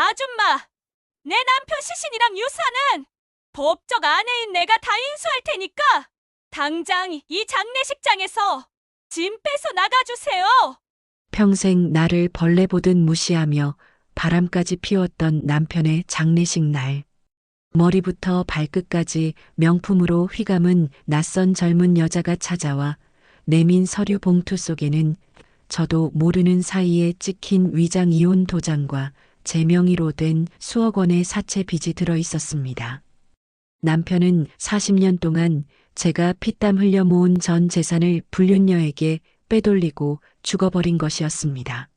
아줌마, 내 남편 시신이랑 유사는 법적 아내인 내가 다 인수할 테니까 당장 이 장례식장에서 짐 빼서 나가주세요. 평생 나를 벌레 보듯 무시하며 바람까지 피웠던 남편의 장례식 날. 머리부터 발끝까지 명품으로 휘감은 낯선 젊은 여자가 찾아와 내민 서류 봉투 속에는 저도 모르는 사이에 찍힌 위장 이혼 도장과 제 명의로 된 수억 원의 사채 빚이 들어 있었습니다. 남편은 40년 동안 제가 피땀 흘려 모은 전 재산을 불륜녀에게 빼돌리고 죽어버린 것이었습니다.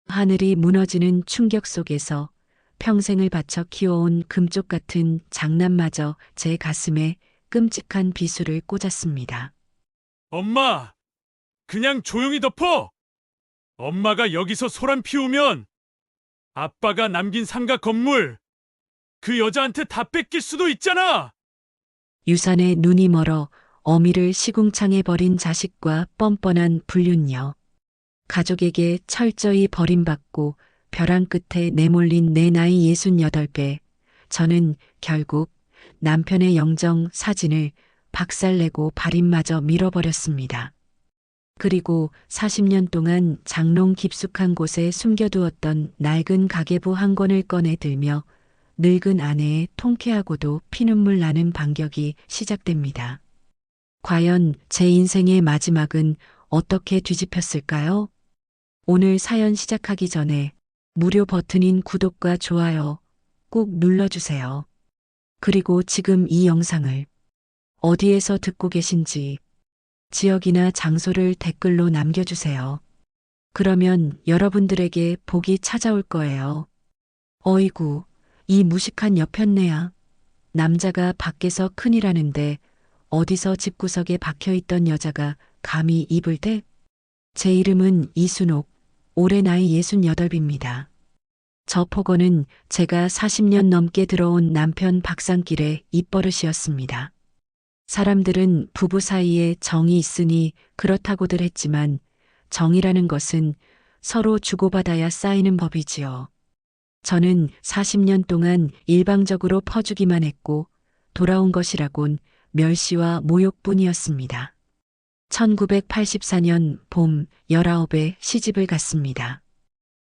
하늘이 무너지는 충격 속에서 평생을 바쳐 키워온 금쪽 같은 장남마저 제 가슴에 끔찍한 비수를 꽂았습니다. 엄마, 그냥 조용히 덮어! 엄마가 여기서 소란 피우면 아빠가 남긴 상가 건물 그 여자한테 다 뺏길 수도 있잖아! 유산에 눈이 멀어 어미를 시궁창에 버린 자식과 뻔뻔한 불륜녀. 가족에게 철저히 버림받고 벼랑 끝에 내몰린 내 나이 68배. 저는 결국 남편의 영정 사진을 박살내고 발인마저 밀어버렸습니다. 그리고 40년 동안 장롱 깊숙한 곳에 숨겨두었던 낡은 가계부 한 권을 꺼내 들며 늙은 아내의 통쾌하고도 피눈물 나는 반격이 시작됩니다. 과연 제 인생의 마지막은 어떻게 뒤집혔을까요? 오늘 사연 시작하기 전에 무료 버튼인 구독과 좋아요 꼭 눌러주세요. 그리고 지금 이 영상을 어디에서 듣고 계신지 지역이나 장소를 댓글로 남겨주세요. 그러면 여러분들에게 복이 찾아올 거예요. 어이구, 이 무식한 여편네야. 남자가 밖에서 큰일 하는데 어디서 집구석에 박혀있던 여자가 감히 입을 대? 제 이름은 이순옥, 올해 나이 68입니다. 저 폭언은 제가 40년 넘게 들어온 남편 박상길의 입버릇이었습니다. 사람들은 부부 사이에 정이 있으니 그렇다고들 했지만 정이라는 것은 서로 주고받아야 쌓이는 법이지요. 저는 40년 동안 일방적으로 퍼주기만 했고 돌아온 것이라곤 멸시와 모욕뿐이었습니다. 1984년 봄 19에 시집을 갔습니다.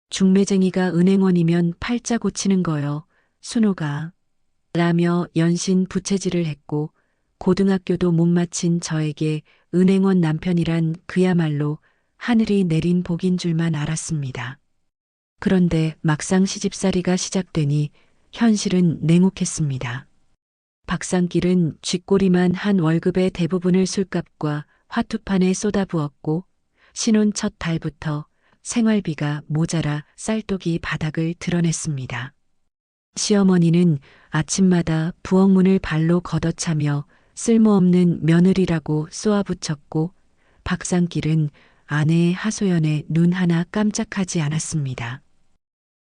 중매쟁이가 은행원이면 팔자 고치는 거요, 순호가. 라며 연신 부채질을 했고 고등학교도 못 마친 저에게 은행원 남편이란 그야말로 하늘이 내린 복인 줄만 알았습니다. 그런데 막상 시집살이가 시작되니 현실은 냉혹했습니다. 박상길은 쥐꼬리만 한 월급의 대부분을 술값과 화투판에 쏟아부었고 신혼 첫 달부터 생활비가 모자라 쌀독이 바닥을 드러냈습니다. 시어머니는 아침마다 부엌문을 발로 걷어차며 쓸모없는 며느리라고 쏘아붙였고 박상길은 아내의 하소연에 눈 하나 깜짝하지 않았습니다.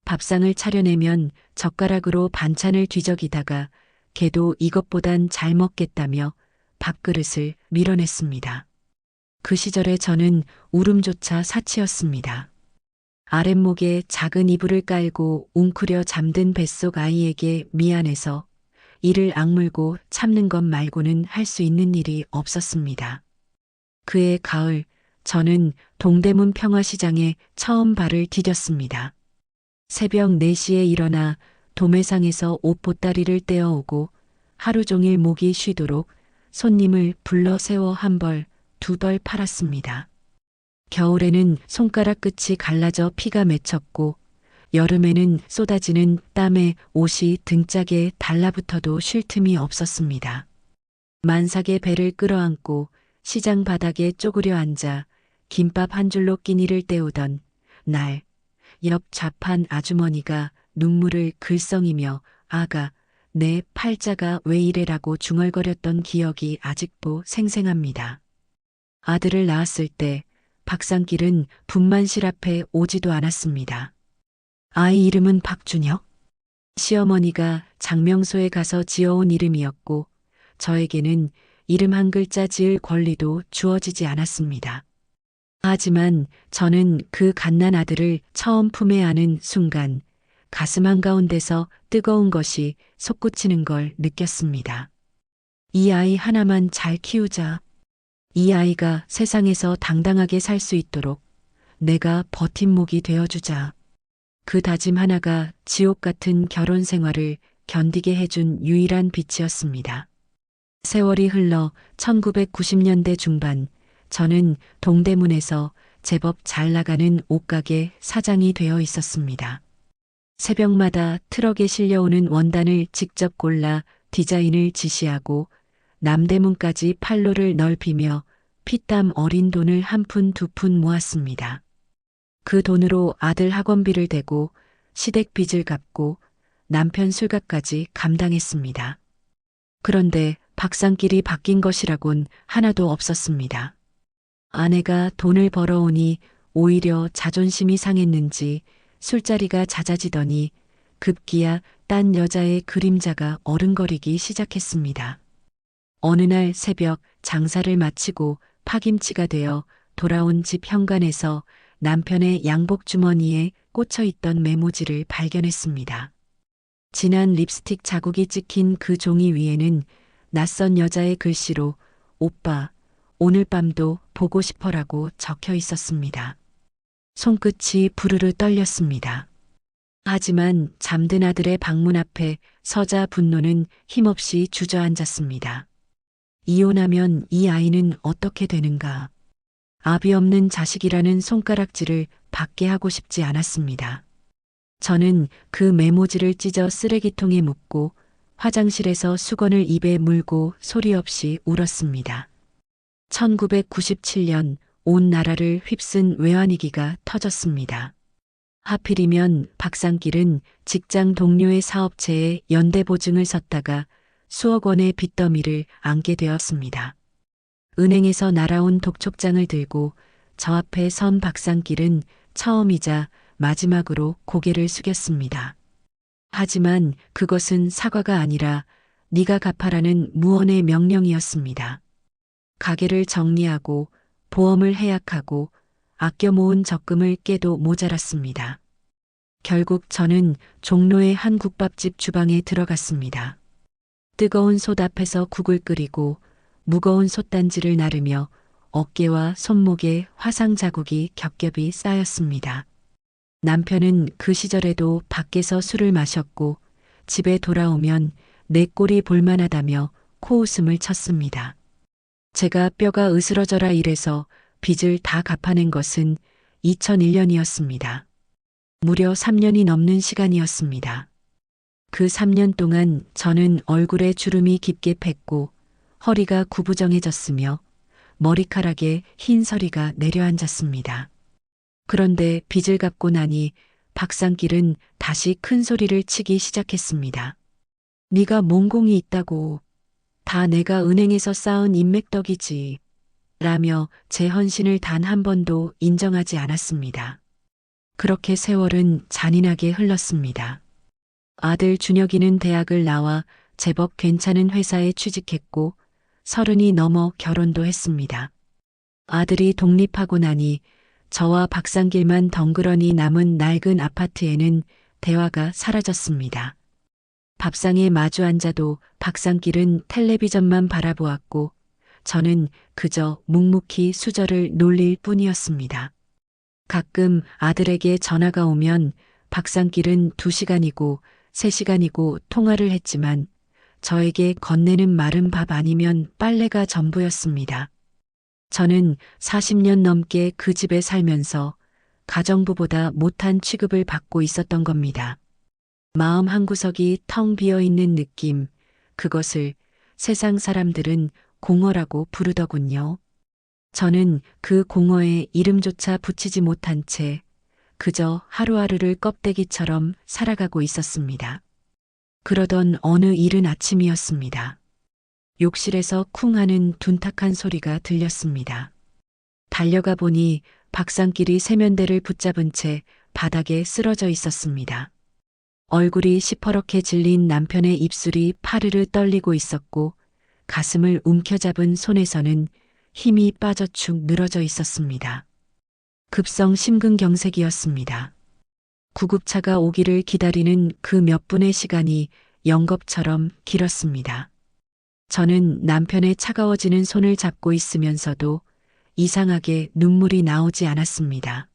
밥상을 차려내면 젓가락으로 반찬을 뒤적이다가 걔도 이것보단 잘 먹겠다며 밥그릇을 밀어냈습니다. 그 시절에 저는 울음조차 사치였습니다. 아랫목에 작은 이불을 깔고 웅크려 잠든 뱃속 아이에게 미안해서 이를 악물고 참는 것 말고는 할 수 있는 일이 없었습니다. 그해 가을 저는 동대문 평화시장에 처음 발을 디뎠습니다. 새벽 4시에 일어나 도매상에서 옷 보따리를 떼어오고 하루 종일 목이 쉬도록 손님을 불러 세워 한 벌, 두 벌 팔았습니다. 겨울에는 손가락 끝이 갈라져 피가 맺혔고 여름에는 쏟아지는 땀에 옷이 등짝에 달라붙어도 쉴 틈이 없었습니다. 만삭의 배를 끌어안고 시장 바닥에 쪼그려 앉아 김밥 한 줄로 끼니를 때우던 날, 옆 좌판 아주머니가 눈물을 글썽이며 아가, 내 팔자가 왜 이래라고 중얼거렸던 기억이 아직도 생생합니다. 아들을 낳았을 때 박상길은 분만실 앞에 오지도 않았습니다. 아이 이름은 박준혁. 시어머니가 장명소에 가서 지어온 이름이었고 저에게는 이름 한 글자 지을 권리도 주어지지 않았습니다. 하지만 저는 그 갓난 아들을 처음 품에 안은 순간 가슴 한가운데서 뜨거운 것이 솟구치는 걸 느꼈습니다. 이 아이 하나만 잘 키우자. 이 아이가 세상에서 당당하게 살 수 있도록 내가 버팀목이 되어주자. 그 다짐 하나가 지옥 같은 결혼 생활을 견디게 해준 유일한 빛이었습니다. 세월이 흘러 1990년대 중반, 저는 동대문에서 제법 잘 나가는 옷가게 사장이 되어 있었습니다. 새벽마다 트럭에 실려오는 원단을 직접 골라 디자인을 지시하고 남대문까지 판로를 넓히며 피땀 어린 돈을 한 푼 두 푼 모았습니다. 그 돈으로 아들 학원비를 대고 시댁 빚을 갚고 남편 술값까지 감당했습니다. 그런데 밥상길이 바뀐 것이라곤 하나도 없었습니다. 아내가 돈을 벌어오니 오히려 자존심이 상했는지 술자리가 잦아지더니 급기야 딴 여자의 그림자가 어른거리기 시작했습니다. 어느 날 새벽 장사를 마치고 파김치가 되어 돌아온 집 현관에서 남편의 양복 주머니에 꽂혀 있던 메모지를 발견했습니다. 진한 립스틱 자국이 찍힌 그 종이 위에는 낯선 여자의 글씨로 오빠, 오늘 밤도 보고 싶어라고 적혀 있었습니다. 손끝이 부르르 떨렸습니다. 하지만 잠든 아들의 방문 앞에 서자 분노는 힘없이 주저앉았습니다. 이혼하면 이 아이는 어떻게 되는가? 아비 없는 자식이라는 손가락질을 받게 하고 싶지 않았습니다. 저는 그 메모지를 찢어 쓰레기통에 묻고 화장실에서 수건을 입에 물고 소리 없이 울었습니다. 1997년 온 나라를 휩쓴 외환위기가 터졌습니다. 하필이면 박상길은 직장 동료의 사업체에 연대보증을 섰다가 수억 원의 빚더미를 안게 되었습니다. 은행에서 날아온 독촉장을 들고 저 앞에 선 박상길은 처음이자 마지막으로 고개를 숙였습니다. 하지만 그것은 사과가 아니라 네가 갚아라는 무언의 명령이었습니다. 가게를 정리하고 보험을 해약하고 아껴 모은 적금을 깨도 모자랐습니다. 결국 저는 종로의 한 국밥집 주방에 들어갔습니다. 뜨거운 솥 앞에서 국을 끓이고 무거운 솥단지를 나르며 어깨와 손목에 화상 자국이 겹겹이 쌓였습니다. 남편은 그 시절에도 밖에서 술을 마셨고 집에 돌아오면 내 꼴이 볼만하다며 코웃음을 쳤습니다. 제가 뼈가 으스러져라 이래서 빚을 다 갚아낸 것은 2001년이었습니다. 무려 3년이 넘는 시간이었습니다. 그 3년 동안 저는 얼굴에 주름이 깊게 팼고 허리가 구부정해졌으며 머리카락에 흰 서리가 내려앉았습니다. 그런데 빚을 갚고 나니 박상길은 다시 큰 소리를 치기 시작했습니다. 네가 몽공이 있다고. 다 내가 은행에서 쌓은 인맥덕이지. 라며 제 헌신을 단 한 번도 인정하지 않았습니다. 그렇게 세월은 잔인하게 흘렀습니다. 아들 준혁이는 대학을 나와 제법 괜찮은 회사에 취직했고 30이 넘어 결혼도 했습니다. 아들이 독립하고 나니 저와 박상길만 덩그러니 남은 낡은 아파트에는 대화가 사라졌습니다. 밥상에 마주 앉아도 박상길은 텔레비전만 바라보았고 저는 그저 묵묵히 수저를 놀릴 뿐이었습니다. 가끔 아들에게 전화가 오면 박상길은 2시간이고 3시간이고 통화를 했지만 저에게 건네는 마른 밥 아니면 빨래가 전부였습니다. 저는 40년 넘게 그 집에 살면서 가정부보다 못한 취급을 받고 있었던 겁니다. 마음 한구석이 텅 비어 있는 느낌, 그것을 세상 사람들은 공허라고 부르더군요. 저는 그 공허에 이름조차 붙이지 못한 채 그저 하루하루를 껍데기처럼 살아가고 있었습니다. 그러던 어느 이른 아침이었습니다. 욕실에서 쿵 하는 둔탁한 소리가 들렸습니다. 달려가 보니 박상길이 세면대를 붙잡은 채 바닥에 쓰러져 있었습니다. 얼굴이 시퍼렇게 질린 남편의 입술이 파르르 떨리고 있었고 가슴을 움켜잡은 손에서는 힘이 빠져 축 늘어져 있었습니다. 급성 심근경색이었습니다. 구급차가 오기를 기다리는 그 몇 분의 시간이 영겁처럼 길었습니다. 저는 남편의 차가워지는 손을 잡고 있으면서도 이상하게 눈물이 나오지 않았습니다.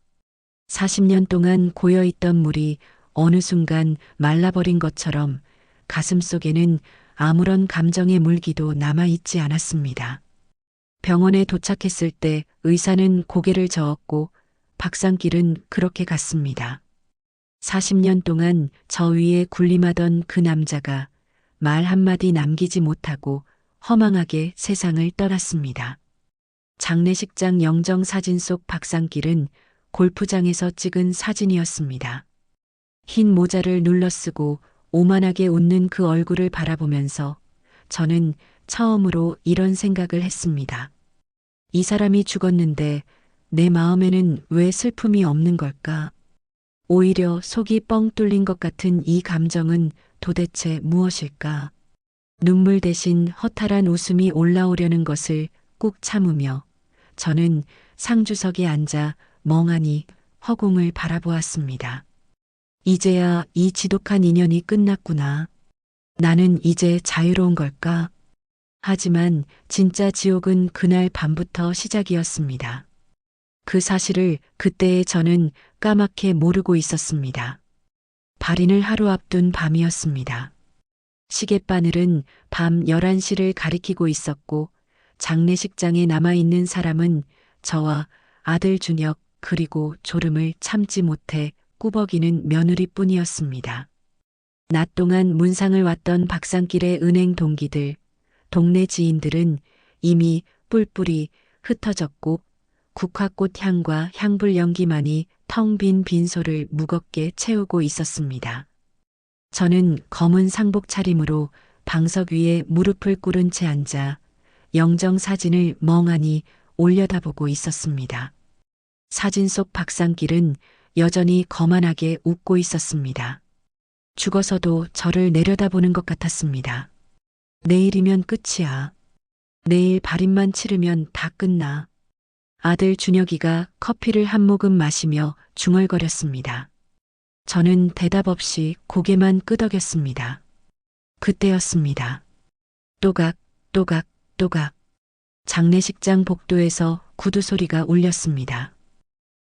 40년 동안 고여있던 물이 어느 순간 말라버린 것처럼 가슴속에는 아무런 감정의 물기도 남아있지 않았습니다. 병원에 도착했을 때 의사는 고개를 저었고 박상길은 그렇게 갔습니다. 40년 동안 저 위에 군림하던 그 남자가 말 한마디 남기지 못하고 허망하게 세상을 떠났습니다. 장례식장 영정 사진 속 박상길은 골프장에서 찍은 사진이었습니다. 흰 모자를 눌러쓰고 오만하게 웃는 그 얼굴을 바라보면서 저는 처음으로 이런 생각을 했습니다. 이 사람이 죽었는데 내 마음에는 왜 슬픔이 없는 걸까? 오히려 속이 뻥 뚫린 것 같은 이 감정은 도대체 무엇일까? 눈물 대신 허탈한 웃음이 올라오려는 것을 꾹 참으며 저는 상주석에 앉아 멍하니 허공을 바라보았습니다. 이제야 이 지독한 인연이 끝났구나. 나는 이제 자유로운 걸까? 하지만 진짜 지옥은 그날 밤부터 시작이었습니다. 그 사실을 그때의 저는 까맣게 모르고 있었습니다. 발인을 하루 앞둔 밤이었습니다. 시계바늘은 밤 11시를 가리키고 있었고 장례식장에 남아있는 사람은 저와 아들 준혁 그리고 졸음을 참지 못해 꾸벅이는 며느리뿐이었습니다. 낮 동안 문상을 왔던 박상길의 은행 동기들, 동네 지인들은 이미 뿔뿔이 흩어졌고 국화꽃 향과 향불 연기만이 텅 빈 빈소를 무겁게 채우고 있었습니다. 저는 검은 상복 차림으로 방석 위에 무릎을 꿇은 채 앉아 영정 사진을 멍하니 올려다보고 있었습니다. 사진 속 박상길은 여전히 거만하게 웃고 있었습니다. 죽어서도 저를 내려다보는 것 같았습니다. 내일이면 끝이야. 내일 발인만 치르면 다 끝나. 아들 준혁이가 커피를 한 모금 마시며 중얼거렸습니다. 저는 대답 없이 고개만 끄덕였습니다. 그때였습니다. 또각, 또각, 또각. 장례식장 복도에서 구두 소리가 울렸습니다.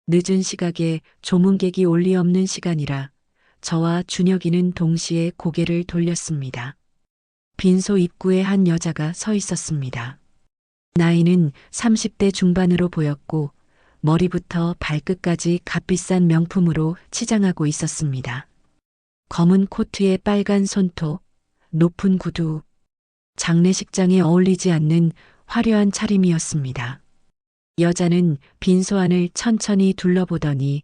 늦은 시각에 조문객이 올 리 없는 시간이라 저와 준혁이는 동시에 고개를 돌렸습니다. 빈소 입구에 한 여자가 서 있었습니다. 나이는 30대 중반으로 보였고 머리부터 발끝까지 값비싼 명품으로 치장하고 있었습니다. 검은 코트에 빨간 손톱, 높은 구두, 장례식장에 어울리지 않는 화려한 차림이었습니다. 여자는 빈소 안을 천천히 둘러보더니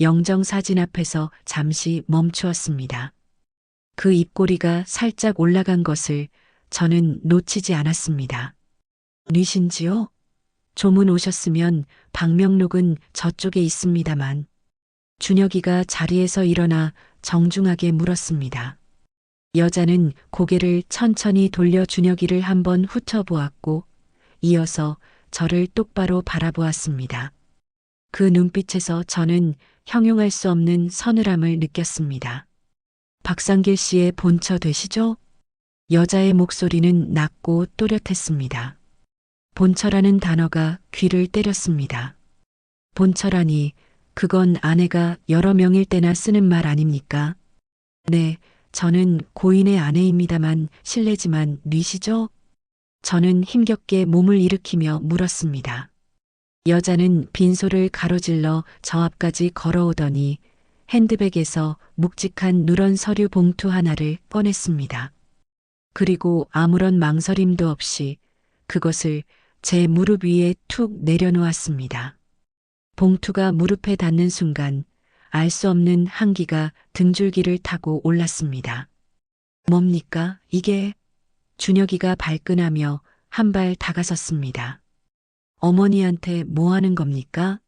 영정사진 앞에서 잠시 멈추었습니다. 그 입꼬리가 살짝 올라간 것을 저는 놓치지 않았습니다. 뉘신지요? 조문 오셨으면 방명록은 저쪽에 있습니다만. 준혁이가 자리에서 일어나 정중하게 물었습니다. 여자는 고개를 천천히 돌려 준혁이를 한번 훑어보았고 이어서 저를 똑바로 바라보았습니다. 그 눈빛에서 저는 형용할 수 없는 서늘함을 느꼈습니다. 박상길 씨의 본처 되시죠? 여자의 목소리는 낮고 또렷했습니다. 본처라는 단어가 귀를 때렸습니다. 본처라니 그건 아내가 여러 명일 때나 쓰는 말 아닙니까? 네, 저는 고인의 아내입니다만 실례지만 뉘시죠? 저는 힘겹게 몸을 일으키며 물었습니다. 여자는 빈소를 가로질러 저 앞까지 걸어오더니 핸드백에서 묵직한 누런 서류 봉투 하나를 꺼냈습니다. 그리고 아무런 망설임도 없이 그것을 제 무릎 위에 툭 내려놓았습니다. 봉투가 무릎에 닿는 순간 알 수 없는 한기가 등줄기를 타고 올랐습니다. 뭡니까 이게? 준혁이가 발끈하며 한 발 다가섰습니다. 어머니한테 뭐 하는 겁니까?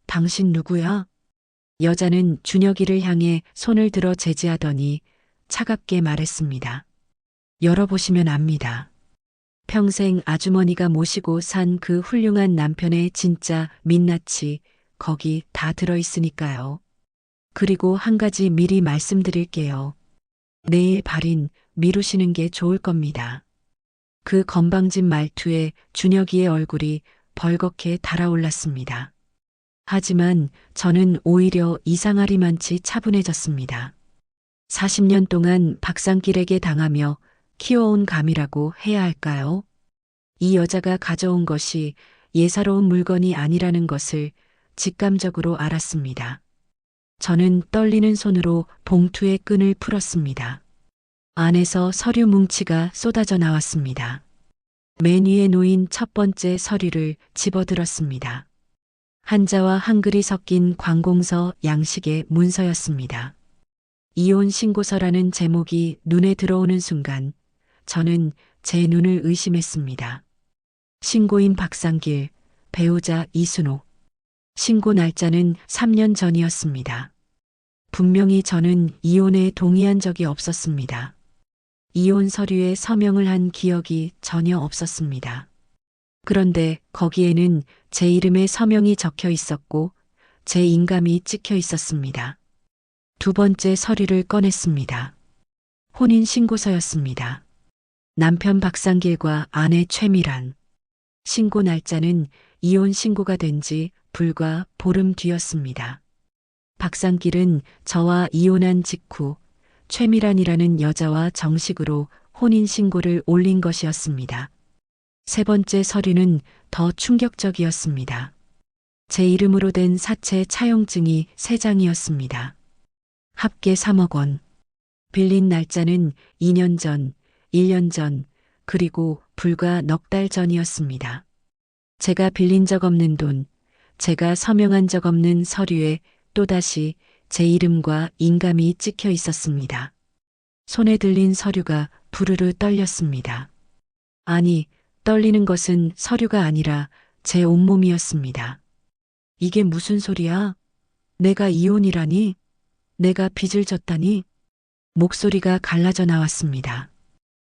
당신 누구야? 여자는 준혁이를 향해 손을 들어 제지하더니 차갑게 말했습니다. 열어보시면 압니다. 평생 아주머니가 모시고 산 그 훌륭한 남편의 진짜 민낯이 거기 다 들어있으니까요. 그리고 한 가지 미리 말씀드릴게요. 내일 발인 미루시는 게 좋을 겁니다. 그 건방진 말투에 준혁이의 얼굴이 벌겋게 달아올랐습니다. 하지만 저는 오히려 이상하리만치 차분해졌습니다. 40년 동안 박상길에게 당하며 키워온 감이라고 해야 할까요? 이 여자가 가져온 것이 예사로운 물건이 아니라는 것을 직감적으로 알았습니다. 저는 떨리는 손으로 봉투의 끈을 풀었습니다. 안에서 서류 뭉치가 쏟아져 나왔습니다. 맨 위에 놓인 첫 번째 서류를 집어들었습니다. 한자와 한글이 섞인 관공서 양식의 문서였습니다. 이혼 신고서라는 제목이 눈에 들어오는 순간 저는 제 눈을 의심했습니다. 신고인 박상길, 배우자 이순옥. 신고 날짜는 3년 전이었습니다. 분명히 저는 이혼에 동의한 적이 없었습니다. 이혼 서류에 서명을 한 기억이 전혀 없었습니다. 그런데 거기에는 제 이름의 서명이 적혀 있었고 제 인감이 찍혀 있었습니다. 두 번째 서류를 꺼냈습니다. 혼인신고서였습니다. 남편 박상길과 아내 최미란. 신고 날짜는 이혼 신고가 된 지 불과 보름 뒤였습니다. 박상길은 저와 이혼한 직후 최미란이라는 여자와 정식으로 혼인신고를 올린 것이었습니다. 세 번째 서류는 더 충격적이었습니다. 제 이름으로 된 사채 차용증이 3장이었습니다. 합계 3억 원. 빌린 날짜는 2년 전, 1년 전, 그리고 불과 넉 달 전이었습니다. 제가 빌린 적 없는 돈, 제가 서명한 적 없는 서류에 또다시 제 이름과 인감이 찍혀 있었습니다. 손에 들린 서류가 부르르 떨렸습니다. 아니, 떨리는 것은 서류가 아니라 제 온몸이었습니다. 이게 무슨 소리야? 내가 이혼이라니? 내가 빚을 졌다니? 목소리가 갈라져 나왔습니다.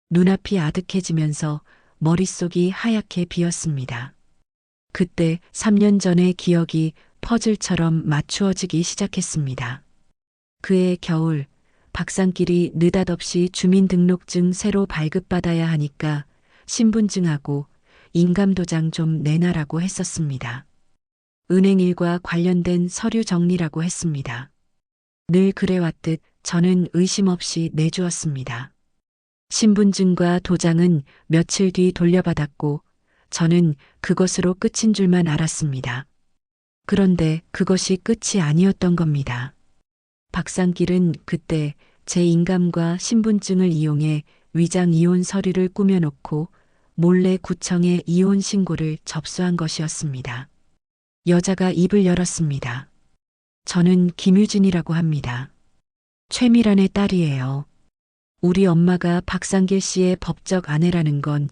눈앞이 아득해지면서 머릿속이 하얗게 비었습니다. 그때 3년 전의 기억이 퍼즐처럼 맞추어지기 시작했습니다. 그해 겨울, 박상길이 느닷없이 주민등록증 새로 발급받아야 하니까 신분증하고 인감도장 좀 내놔라고 했었습니다. 은행일과 관련된 서류 정리라고 했습니다. 늘 그래왔듯 저는 의심 없이 내주었습니다. 신분증과 도장은 며칠 뒤 돌려받았고 저는 그것으로 끝인 줄만 알았습니다. 그런데 그것이 끝이 아니었던 겁니다. 박상길은 그때 제 인감과 신분증을 이용해 위장 이혼 서류를 꾸며놓고 몰래 구청에 이혼 신고를 접수한 것이었습니다. 여자가 입을 열었습니다. 저는 김유진이라고 합니다. 최미란의 딸이에요. 우리 엄마가 박상길 씨의 법적 아내라는 건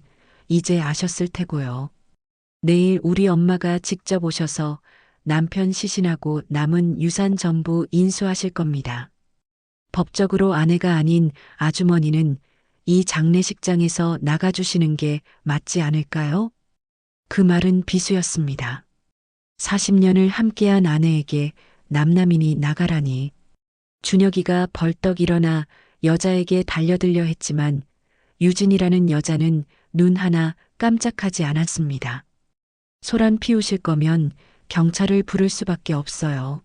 이제 아셨을 테고요. 내일 우리 엄마가 직접 오셔서 남편 시신하고 남은 유산 전부 인수하실 겁니다. 법적으로 아내가 아닌 아주머니는 이 장례식장에서 나가주시는 게 맞지 않을까요? 그 말은 비수였습니다. 40년을 함께한 아내에게 남남인이 나가라니. 준혁이가 벌떡 일어나 여자에게 달려들려 했지만 유진이라는 여자는 눈 하나 깜짝하지 않았습니다. 소란 피우실 거면 경찰을 부를 수밖에 없어요.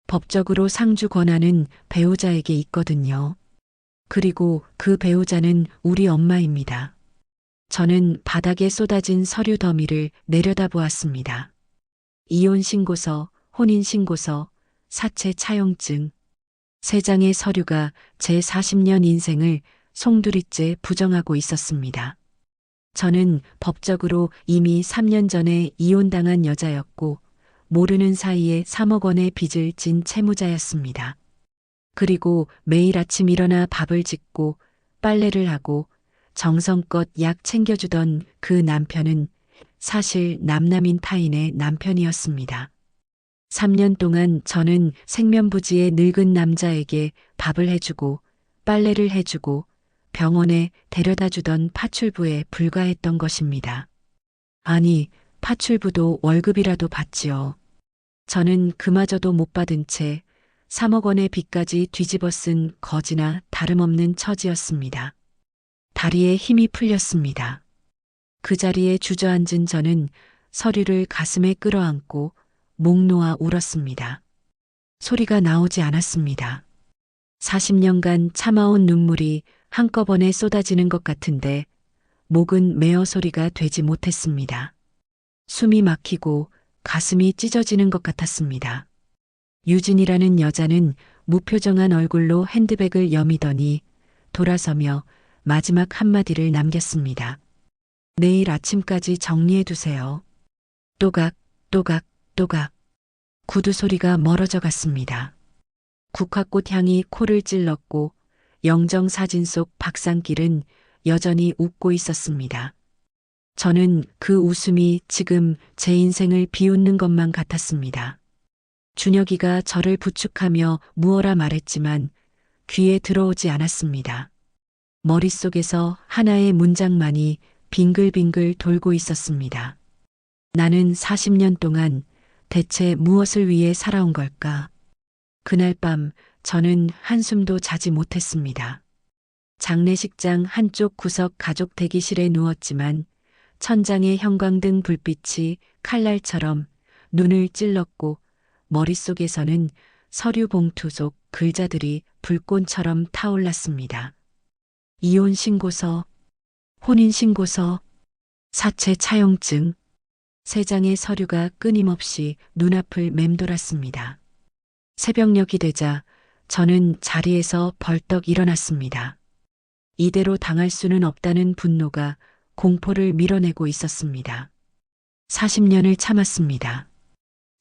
법적으로 상주 권한은 배우자에게 있거든요. 그리고 그 배우자는 우리 엄마입니다. 저는 바닥에 쏟아진 서류 더미를 내려다보았습니다. 이혼신고서, 혼인신고서, 사채 차용증. 3장의 서류가 제 40년 인생을 송두리째 부정하고 있었습니다. 저는 법적으로 이미 3년 전에 이혼당한 여자였고 모르는 사이에 3억 원의 빚을 진 채무자였습니다. 그리고 매일 아침 일어나 밥을 짓고 빨래를 하고 정성껏 약 챙겨주던 그 남편은 사실 남남인 타인의 남편이었습니다. 3년 동안 저는 생면부지의 늙은 남자에게 밥을 해주고 빨래를 해주고 병원에 데려다 주던 파출부에 불과했던 것입니다. 아니, 파출부도 월급이라도 받지요. 저는 그마저도 못 받은 채 3억 원의 빚까지 뒤집어 쓴 거지나 다름없는 처지였습니다. 다리에 힘이 풀렸습니다. 그 자리에 주저앉은 저는 서류를 가슴에 끌어안고 목 놓아 울었습니다. 소리가 나오지 않았습니다. 40년간 참아온 눈물이 한꺼번에 쏟아지는 것 같은데 목은 메어 소리가 되지 못했습니다. 숨이 막히고 가슴이 찢어지는 것 같았습니다. 유진이라는 여자는 무표정한 얼굴로 핸드백을 여미더니 돌아서며 마지막 한마디를 남겼습니다. 내일 아침까지 정리해 두세요. 또각, 또각, 또각. 구두 소리가 멀어져 갔습니다. 국화꽃 향이 코를 찔렀고 영정사진 속 박상길은 여전히 웃고 있었습니다. 저는 그 웃음이 지금 제 인생을 비웃는 것만 같았습니다. 준혁이가 저를 부축하며 무어라 말했지만 귀에 들어오지 않았습니다. 머릿속에서 하나의 문장만이 빙글빙글 돌고 있었습니다. 나는 40년 동안 대체 무엇을 위해 살아온 걸까? 그날 밤 저는 한숨도 자지 못했습니다. 장례식장 한쪽 구석 가족 대기실에 누웠지만 천장의 형광등 불빛이 칼날처럼 눈을 찔렀고 머릿속에서는 서류 봉투 속 글자들이 불꽃처럼 타올랐습니다. 이혼 신고서, 혼인 신고서, 사체 차용증, 세 장의 서류가 끊임없이 눈앞을 맴돌았습니다. 새벽녘이 되자 저는 자리에서 벌떡 일어났습니다. 이대로 당할 수는 없다는 분노가 공포를 밀어내고 있었습니다. 40년을 참았습니다.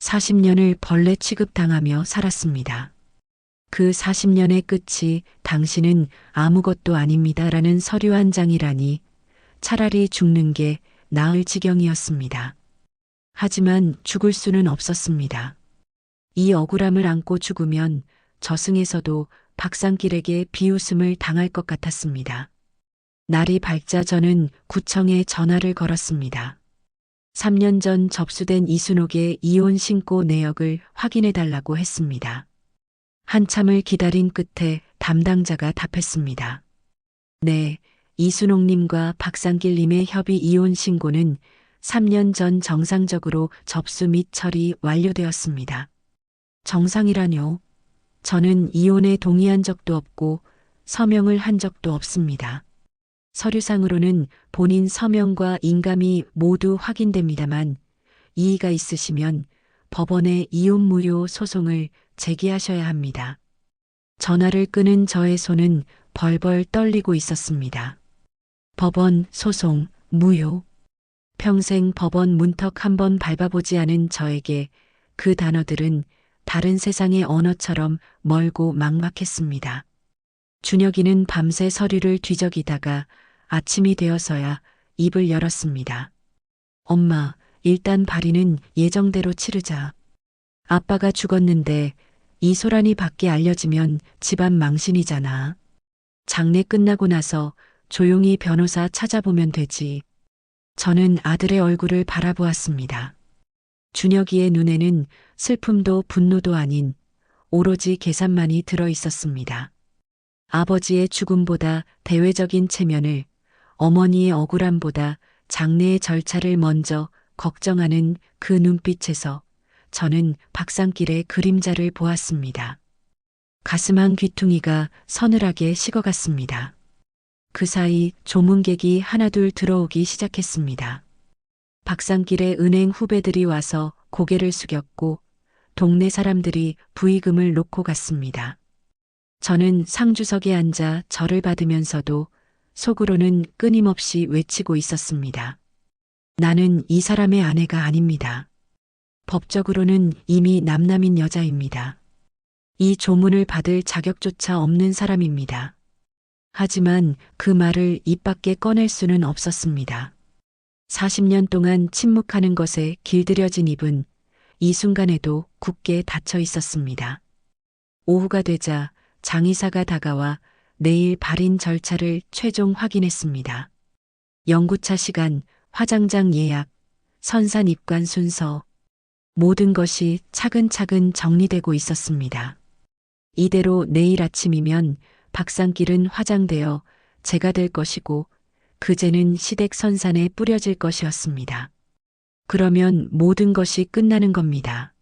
40년을 벌레 취급당하며 살았습니다. 그 40년의 끝이 당신은 아무것도 아닙니다라는 서류 한 장이라니 차라리 죽는 게 나을 지경이었습니다. 하지만 죽을 수는 없었습니다. 이 억울함을 안고 죽으면 저승에서도 박상길에게 비웃음을 당할 것 같았습니다. 날이 밝자 저는 구청에 전화를 걸었습니다. 3년 전 접수된 이순옥의 이혼 신고 내역을 확인해 달라고 했습니다. 한참을 기다린 끝에 담당자가 답했습니다. 네, 이순옥님과 박상길님의 협의 이혼 신고는 3년 전 정상적으로 접수 및 처리 완료되었습니다. 정상이라뇨? 저는 이혼에 동의한 적도 없고 서명을 한 적도 없습니다. 서류상으로는 본인 서명과 인감이 모두 확인됩니다만 이의가 있으시면 법원에 이혼 무효 소송을 제기하셔야 합니다. 전화를 끄는 저의 손은 벌벌 떨리고 있었습니다. 법원 소송 무효. 평생 법원 문턱 한번 밟아보지 않은 저에게 그 단어들은 다른 세상의 언어처럼 멀고 막막했습니다. 준혁이는 밤새 서류를 뒤적이다가 아침이 되어서야 입을 열었습니다. 엄마, 일단 발인은 예정대로 치르자. 아빠가 죽었는데 이 소란이 밖에 알려지면 집안 망신이잖아. 장례 끝나고 나서 조용히 변호사 찾아보면 되지. 저는 아들의 얼굴을 바라보았습니다. 준혁이의 눈에는 슬픔도 분노도 아닌 오로지 계산만이 들어 있었습니다. 아버지의 죽음보다 대외적인 체면을, 어머니의 억울함보다 장례의 절차를 먼저 걱정하는 그 눈빛에서 저는 박상길의 그림자를 보았습니다. 가슴 귀퉁이가 서늘하게 식어갔습니다. 그 사이 조문객이 하나둘 들어오기 시작했습니다. 박상길의 은행 후배들이 와서 고개를 숙였고 동네 사람들이 부의금을 놓고 갔습니다. 저는 상주석에 앉아 절을 받으면서도 속으로는 끊임없이 외치고 있었습니다. 나는 이 사람의 아내가 아닙니다. 법적으로는 이미 남남인 여자입니다. 이 조문을 받을 자격조차 없는 사람입니다. 하지만 그 말을 입 밖에 꺼낼 수는 없었습니다. 40년 동안 침묵하는 것에 길들여진 입은 이 순간에도 굳게 닫혀 있었습니다. 오후가 되자 장의사가 다가와 내일 발인 절차를 최종 확인했습니다. 연구차 시간, 화장장 예약, 선산 입관 순서, 모든 것이 차근차근 정리되고 있었습니다. 이대로 내일 아침이면 박상길은 화장되어 재가 될 것이고 그제는 시댁 선산에 뿌려질 것이었습니다. 그러면 모든 것이 끝나는 겁니다.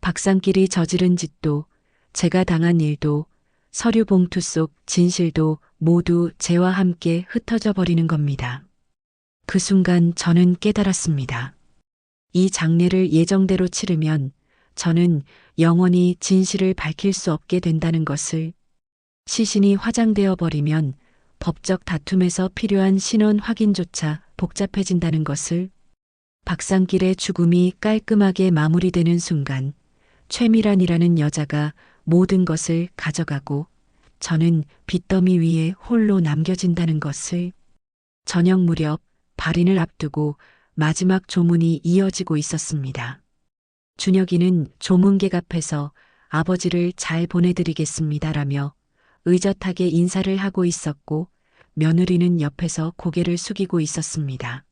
박상길이 저지른 짓도 제가 당한 일도 서류 봉투 속 진실도 모두 재와 함께 흩어져 버리는 겁니다. 그 순간 저는 깨달았습니다. 이 장례를 예정대로 치르면 저는 영원히 진실을 밝힐 수 없게 된다는 것을, 시신이 화장되어 버리면 법적 다툼에서 필요한 신원 확인조차 복잡해진다는 것을, 박상길의 죽음이 깔끔하게 마무리되는 순간 최미란이라는 여자가 모든 것을 가져가고 저는 빚더미 위에 홀로 남겨진다는 것을. 저녁 무렵 발인을 앞두고 마지막 조문이 이어지고 있었습니다. 준혁이는 조문객 앞에서 아버지를 잘 보내드리겠습니다라며 의젓하게 인사를 하고 있었고 며느리는 옆에서 고개를 숙이고 있었습니다.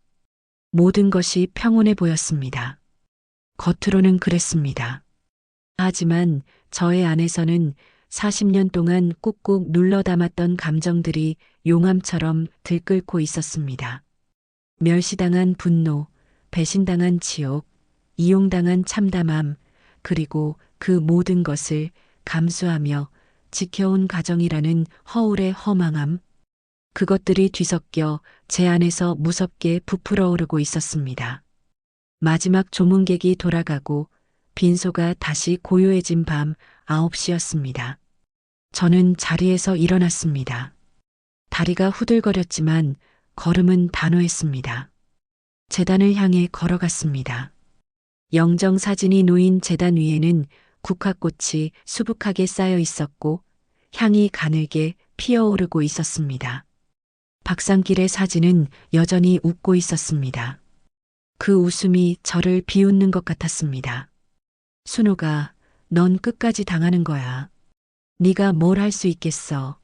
모든 것이 평온해 보였습니다. 겉으로는 그랬습니다. 하지만 저의 안에서는 40년 동안 꾹꾹 눌러 담았던 감정들이 용암처럼 들끓고 있었습니다. 멸시당한 분노, 배신당한 지옥, 이용당한 참담함, 그리고 그 모든 것을 감수하며 지켜온 가정이라는 허울의 허망함, 그것들이 뒤섞여 제 안에서 무섭게 부풀어 오르고 있었습니다. 마지막 조문객이 돌아가고 빈소가 다시 고요해진 밤 9시였습니다. 저는 자리에서 일어났습니다. 다리가 후들거렸지만 걸음은 단호했습니다. 제단을 향해 걸어갔습니다. 영정 사진이 놓인 제단 위에는 국화꽃이 수북하게 쌓여 있었고 향이 가늘게 피어오르고 있었습니다. 박상길의 사진은 여전히 웃고 있었습니다. 그 웃음이 저를 비웃는 것 같았습니다. 순호가, 넌 끝까지 당하는 거야. 네가 뭘 할 수 있겠어.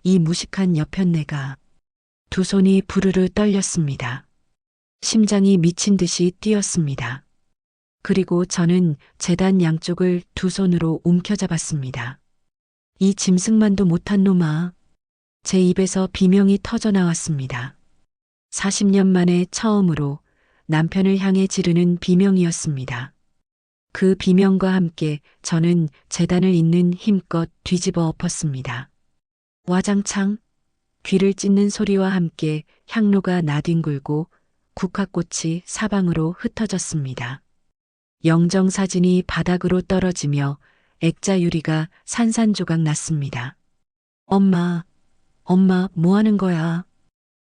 이 무식한 여편네가. 두 손이 부르르 떨렸습니다. 심장이 미친 듯이 뛰었습니다. 그리고 저는 제단 양쪽을 두 손으로 움켜잡았습니다. 이 짐승만도 못한 놈아. 제 입에서 비명이 터져 나왔습니다. 40년 만에 처음으로 남편을 향해 지르는 비명이었습니다. 그 비명과 함께 저는 제단을 있는 힘껏 뒤집어 엎었습니다. 와장창, 귀를 찢는 소리와 함께 향로가 나뒹굴고 국화꽃이 사방으로 흩어졌습니다. 영정 사진이 바닥으로 떨어지며 액자 유리가 산산조각 났습니다. 엄마, 엄마 뭐 하는 거야?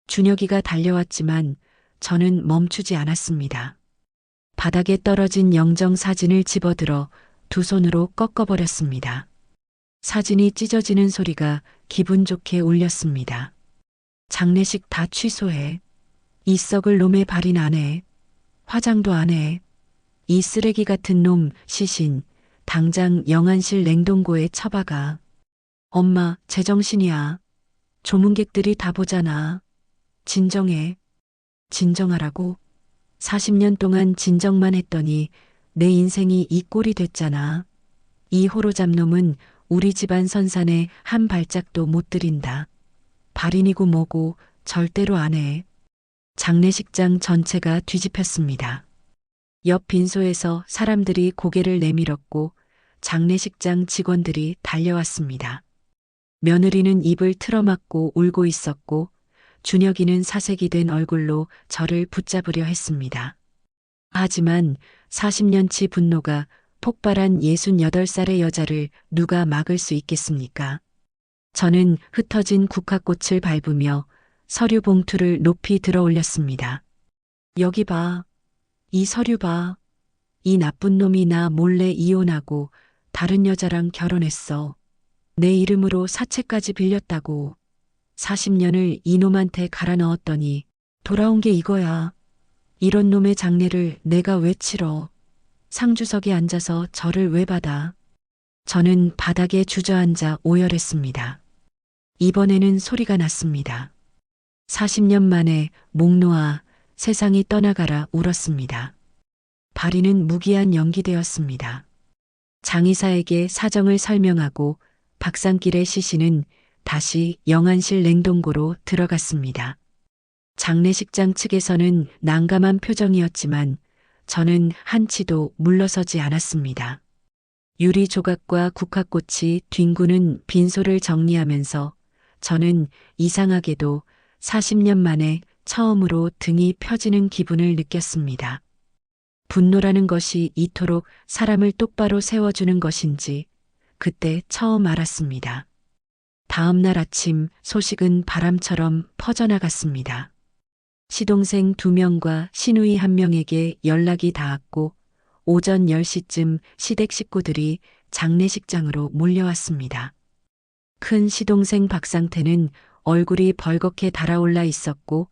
준혁이가 달려왔지만 저는 멈추지 않았습니다. 바닥에 떨어진 영정 사진을 집어들어 두 손으로 꺾어버렸습니다. 사진이 찢어지는 소리가 기분 좋게 울렸습니다. 장례식 다 취소해. 이 썩을 놈의 발인 안 해. 화장도 안 해. 이 쓰레기 같은 놈 시신 당장 영안실 냉동고에 처박아. 엄마 제정신이야. 조문객들이 다 보잖아. 진정해. 진정하라고. 40년 동안 진정만 했더니 내 인생이 이 꼴이 됐잖아. 이 호로잡놈은 우리 집안 선산에 한 발짝도 못 들인다. 발인이고 뭐고 절대로 안 해. 장례식장 전체가 뒤집혔습니다. 옆 빈소에서 사람들이 고개를 내밀었고 장례식장 직원들이 달려왔습니다. 며느리는 입을 틀어막고 울고 있었고 준혁이는 사색이 된 얼굴로 저를 붙잡으려 했습니다. 하지만 40년치 분노가 폭발한 68살의 여자를 누가 막을 수 있겠습니까? 저는 흩어진 국화꽃을 밟으며 서류 봉투를 높이 들어 올렸습니다. 여기 봐. 이 서류 봐. 이 나쁜 놈이 나 몰래 이혼하고 다른 여자랑 결혼했어. 내 이름으로 사채까지 빌렸다고. 40년을 이놈한테 갈아 넣었더니 돌아온 게 이거야. 이런 놈의 장례를 내가 왜 치러. 상주석에 앉아서 절을 왜 받아. 저는 바닥에 주저앉아 오열했습니다. 이번에는 소리가 났습니다. 40년 만에 목 놓아 세상이 떠나가라 울었습니다. 발인은 무기한 연기되었습니다. 장의사에게 사정을 설명하고 박상길의 시신은 다시 영안실 냉동고로 들어갔습니다. 장례식장 측에서는 난감한 표정이었지만 저는 한치도 물러서지 않았습니다. 유리 조각과 국화꽃이 뒹구는 빈소를 정리하면서 저는 이상하게도 40년 만에 처음으로 등이 펴지는 기분을 느꼈습니다. 분노라는 것이 이토록 사람을 똑바로 세워주는 것인지 그때 처음 알았습니다. 다음 날 아침 소식은 바람처럼 퍼져나갔습니다. 시동생 2명과 시누이 1명에게 연락이 닿았고 오전 10시쯤 시댁 식구들이 장례식장으로 몰려왔습니다. 큰 시동생 박상태는 얼굴이 벌겋게 달아올라 있었고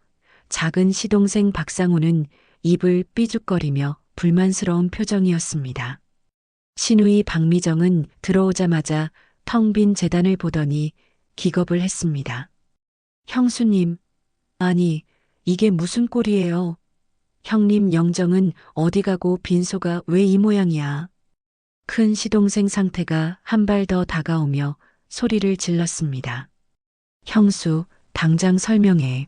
작은 시동생 박상우는 입을 삐죽거리며 불만스러운 표정이었습니다. 시누이 박미정은 들어오자마자 텅 빈 재단을 보더니 기겁을 했습니다. 형수님, 아니 이게 무슨 꼴이에요? 형님 영정은 어디 가고 빈소가 왜 이 모양이야? 큰 시동생 상태가 한 발 더 다가오며 소리를 질렀습니다. 형수, 당장 설명해.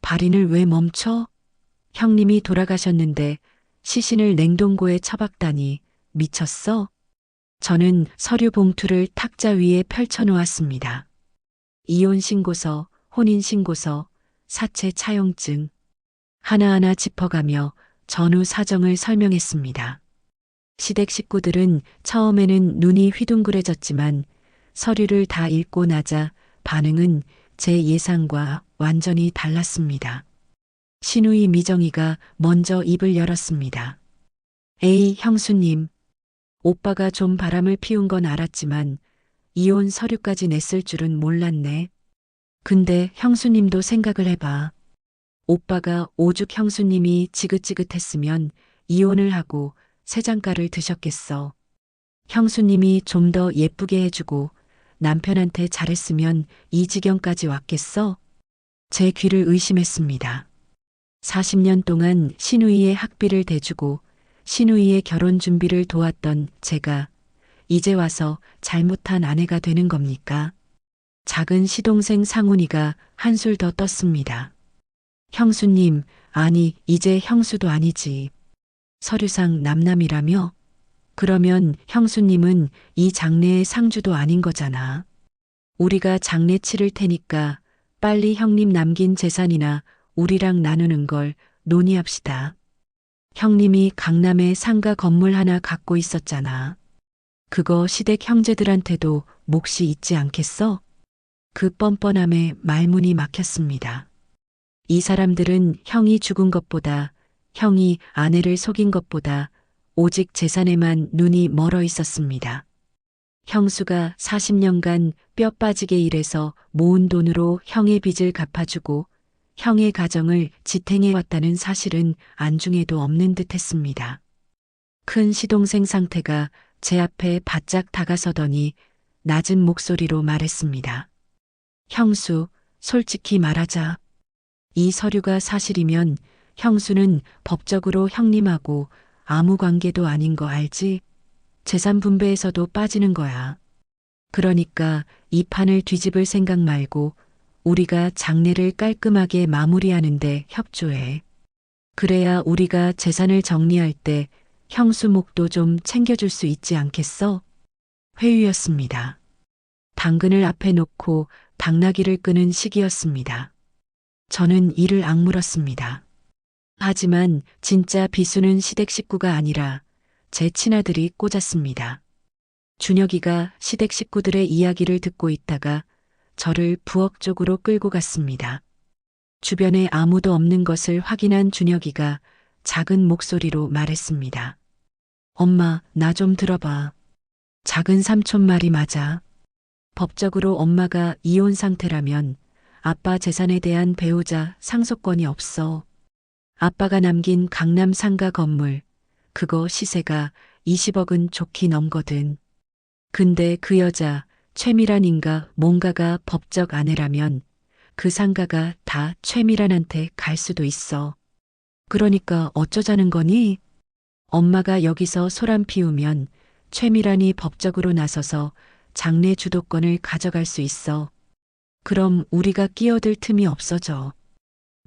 발인을 왜 멈춰? 형님이 돌아가셨는데 시신을 냉동고에 처박다니 미쳤어? 저는 서류 봉투를 탁자 위에 펼쳐놓았습니다. 이혼 신고서, 혼인 신고서, 사체 차용증. 하나하나 짚어가며 전후 사정을 설명했습니다. 시댁 식구들은 처음에는 눈이 휘둥그레졌지만 서류를 다 읽고 나자 반응은 제 예상과 완전히 달랐습니다. 시누이 미정이가 먼저 입을 열었습니다. 에이, 형수님. 오빠가 좀 바람을 피운 건 알았지만 이혼 서류까지 냈을 줄은 몰랐네. 근데 형수님도 생각을 해봐. 오빠가 오죽 형수님이 지긋지긋했으면 이혼을 하고 새 장가를 드셨겠어. 형수님이 좀 더 예쁘게 해주고 남편한테 잘했으면 이 지경까지 왔겠어? 제 귀를 의심했습니다. 40년 동안 시누이의 학비를 대주고 시누이의 결혼 준비를 도왔던 제가 이제 와서 잘못한 아내가 되는 겁니까? 작은 시동생 상훈이가 한술 더 떴습니다. 형수님, 아니 이제 형수도 아니지. 서류상 남남이라며? 그러면 형수님은 이 장례의 상주도 아닌 거잖아. 우리가 장례 치를 테니까 빨리 형님 남긴 재산이나 우리랑 나누는 걸 논의합시다. 형님이 강남에 상가 건물 하나 갖고 있었잖아. 그거 시댁 형제들한테도 몫이 있지 않겠어? 그 뻔뻔함에 말문이 막혔습니다. 이 사람들은 형이 죽은 것보다, 형이 아내를 속인 것보다 오직 재산에만 눈이 멀어 있었습니다. 형수가 40년간 뼈 빠지게 일해서 모은 돈으로 형의 빚을 갚아주고 형의 가정을 지탱해왔다는 사실은 안중에도 없는 듯 했습니다. 큰 시동생 상태가 제 앞에 바짝 다가서더니 낮은 목소리로 말했습니다. 형수, 솔직히 말하자. 이 서류가 사실이면 형수는 법적으로 형님하고 아무 관계도 아닌 거 알지? 재산 분배에서도 빠지는 거야. 그러니까 이 판을 뒤집을 생각 말고 우리가 장례를 깔끔하게 마무리하는데 협조해. 그래야 우리가 재산을 정리할 때 형수 목도 좀 챙겨줄 수 있지 않겠어? 회유였습니다. 당근을 앞에 놓고 당나귀를 끄는 시기였습니다. 저는 이를 악물었습니다. 하지만 진짜 비수는 시댁 식구가 아니라 제 친아들이 꽂았습니다. 준혁이가 시댁 식구들의 이야기를 듣고 있다가 저를 부엌 쪽으로 끌고 갔습니다. 주변에 아무도 없는 것을 확인한 준혁이가 작은 목소리로 말했습니다. 엄마, 나 좀 들어봐. 작은 삼촌 말이 맞아. 법적으로 엄마가 이혼 상태라면 아빠 재산에 대한 배우자 상속권이 없어. 아빠가 남긴 강남 상가 건물, 그거 시세가 20억은 좋게 넘거든. 근데 그 여자 최미란인가 뭔가가 법적 아내라면 그 상가가 다 최미란한테 갈 수도 있어. 그러니까 어쩌자는 거니? 엄마가 여기서 소란 피우면 최미란이 법적으로 나서서 장례 주도권을 가져갈 수 있어. 그럼 우리가 끼어들 틈이 없어져.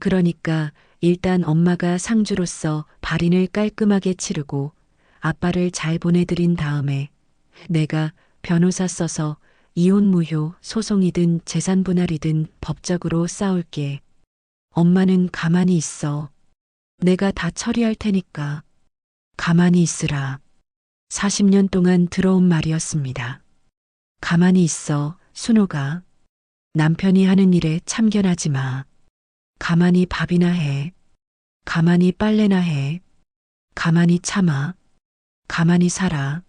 그러니까 일단 엄마가 상주로서 발인을 깔끔하게 치르고 아빠를 잘 보내드린 다음에 내가 변호사 써서 이혼 무효 소송이든 재산 분할이든 법적으로 싸울게. 엄마는 가만히 있어. 내가 다 처리할 테니까. 가만히 있으라. 40년 동안 들어온 말이었습니다. 가만히 있어, 순호가. 남편이 하는 일에 참견하지 마. 가만히 밥이나 해. 가만히 빨래나 해. 가만히 참아. 가만히 살아.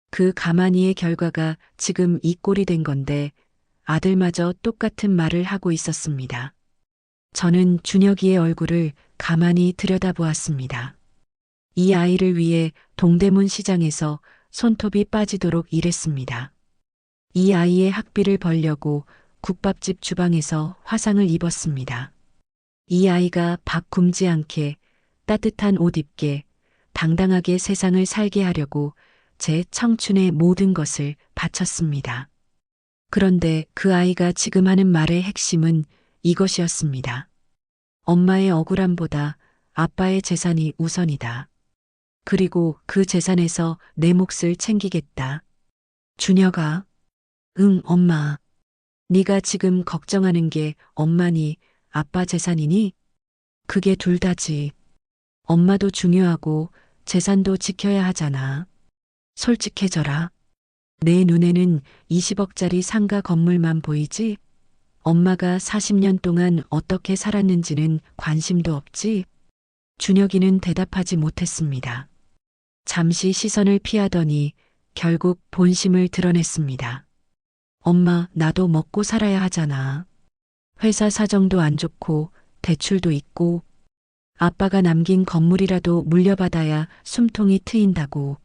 그 가만히의 결과가 지금 이 꼴이 된 건데 아들마저 똑같은 말을 하고 있었습니다. 저는 준혁이의 얼굴을 가만히 들여다보았습니다. 이 아이를 위해 동대문 시장에서 손톱이 빠지도록 일했습니다. 이 아이의 학비를 벌려고 국밥집 주방에서 화상을 입었습니다. 이 아이가 밥 굶지 않게 따뜻한 옷 입게 당당하게 세상을 살게 하려고 제 청춘의 모든 것을 바쳤습니다. 그런데 그 아이가 지금 하는 말의 핵심은 이것이었습니다. 엄마의 억울함보다 아빠의 재산이 우선이다. 그리고 그 재산에서 내 몫을 챙기겠다. 준혁아. 응, 엄마. 네가 지금 걱정하는 게 엄마니 아빠 재산이니? 그게 둘 다지. 엄마도 중요하고 재산도 지켜야 하잖아. 솔직해져라. 내 눈에는 20억짜리 상가 건물만 보이지? 엄마가 40년 동안 어떻게 살았는지는 관심도 없지? 준혁이는 대답하지 못했습니다. 잠시 시선을 피하더니 결국 본심을 드러냈습니다. 엄마, 나도 먹고 살아야 하잖아. 회사 사정도 안 좋고 대출도 있고 아빠가 남긴 건물이라도 물려받아야 숨통이 트인다고.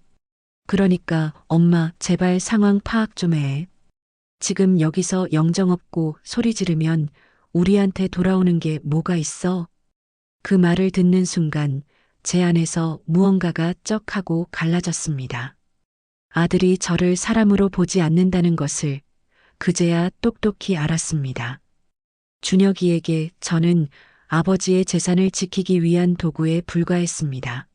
그러니까 엄마, 제발 상황 파악 좀 해. 지금 여기서 영정 없고 소리 지르면 우리한테 돌아오는 게 뭐가 있어? 그 말을 듣는 순간 제 안에서 무언가가 쩍 하고 갈라졌습니다. 아들이 저를 사람으로 보지 않는다는 것을 그제야 똑똑히 알았습니다. 준혁이에게 저는 아버지의 재산을 지키기 위한 도구에 불과했습니다.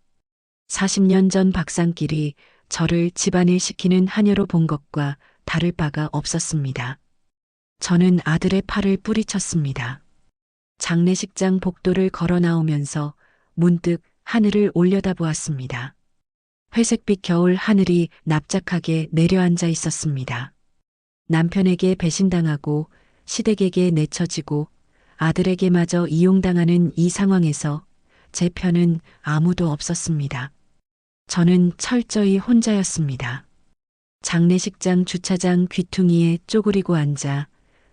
40년 전 박상길이 저를 집안일 시키는 하녀로 본 것과 다를 바가 없었습니다. 저는 아들의 팔을 뿌리쳤습니다. 장례식장 복도를 걸어 나오면서 문득 하늘을 올려다보았습니다. 회색빛 겨울 하늘이 납작하게 내려앉아 있었습니다. 남편에게 배신당하고 시댁에게 내쳐지고 아들에게마저 이용당하는 이 상황에서 제 편은 아무도 없었습니다. 저는 철저히 혼자였습니다. 장례식장 주차장 귀퉁이에 쪼그리고 앉아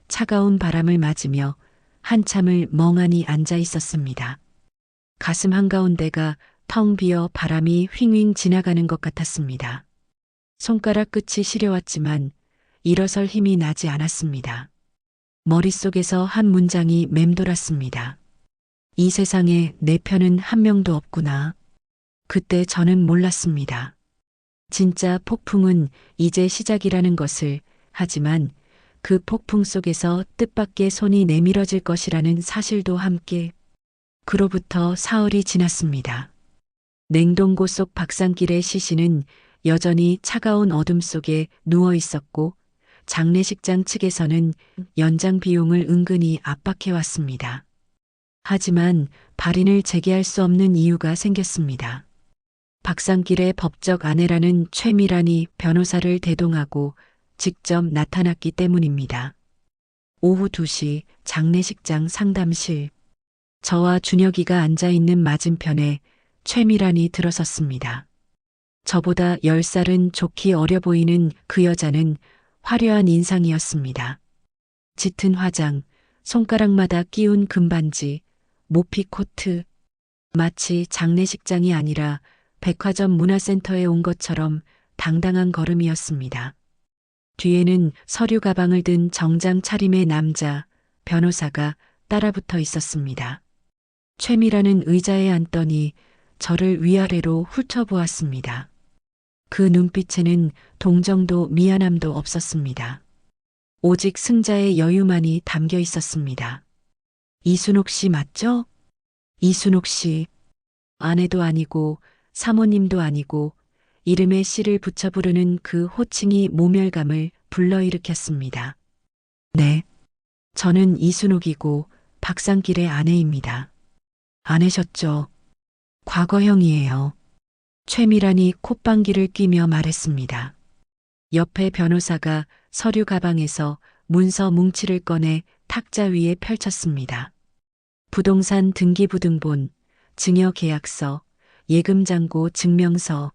차가운 바람을 맞으며 한참을 멍하니 앉아 있었습니다. 가슴 한가운데가 텅 비어 바람이 휘윙 지나가는 것 같았습니다. 손가락 끝이 시려왔지만 일어설 힘이 나지 않았습니다. 머릿속에서 한 문장이 맴돌았습니다. 이 세상에 내 편은 한 명도 없구나. 그때 저는 몰랐습니다. 진짜 폭풍은 이제 시작이라는 것을, 하지만 그 폭풍 속에서 뜻밖의 손이 내밀어질 것이라는 사실도 함께. 그로부터 사흘이 지났습니다. 냉동고 속 박상길의 시신은 여전히 차가운 어둠 속에 누워 있었고 장례식장 측에서는 연장 비용을 은근히 압박해왔습니다. 하지만 발인을 재개할 수 없는 이유가 생겼습니다. 박상길의 법적 아내라는 최미란이 변호사를 대동하고 직접 나타났기 때문입니다. 오후 2시 장례식장 상담실. 저와 준혁이가 앉아있는 맞은편에 최미란이 들어섰습니다. 저보다 10살은 좋기 어려 보이는 그 여자는 화려한 인상이었습니다. 짙은 화장, 손가락마다 끼운 금반지, 모피 코트. 마치 장례식장이 아니라 백화점 문화센터에 온 것처럼 당당한 걸음이었습니다. 뒤에는 서류 가방을 든 정장 차림의 남자, 변호사가 따라붙어 있었습니다. 최미라는 의자에 앉더니 저를 위아래로 훑어보았습니다. 그 눈빛에는 동정도 미안함도 없었습니다. 오직 승자의 여유만이 담겨 있었습니다. 이순옥 씨 맞죠? 이순옥 씨. 아내도 아니고 사모님도 아니고 이름에 씨를 붙여 부르는 그 호칭이 모멸감을 불러일으켰습니다. 네. 저는 이순옥이고 박상길의 아내입니다. 아내셨죠? 과거형이에요. 최미란이 콧방귀를 뀌며 말했습니다. 옆에 변호사가 서류 가방에서 문서 뭉치를 꺼내 탁자 위에 펼쳤습니다. 부동산 등기부등본, 증여계약서, 예금잔고 증명서,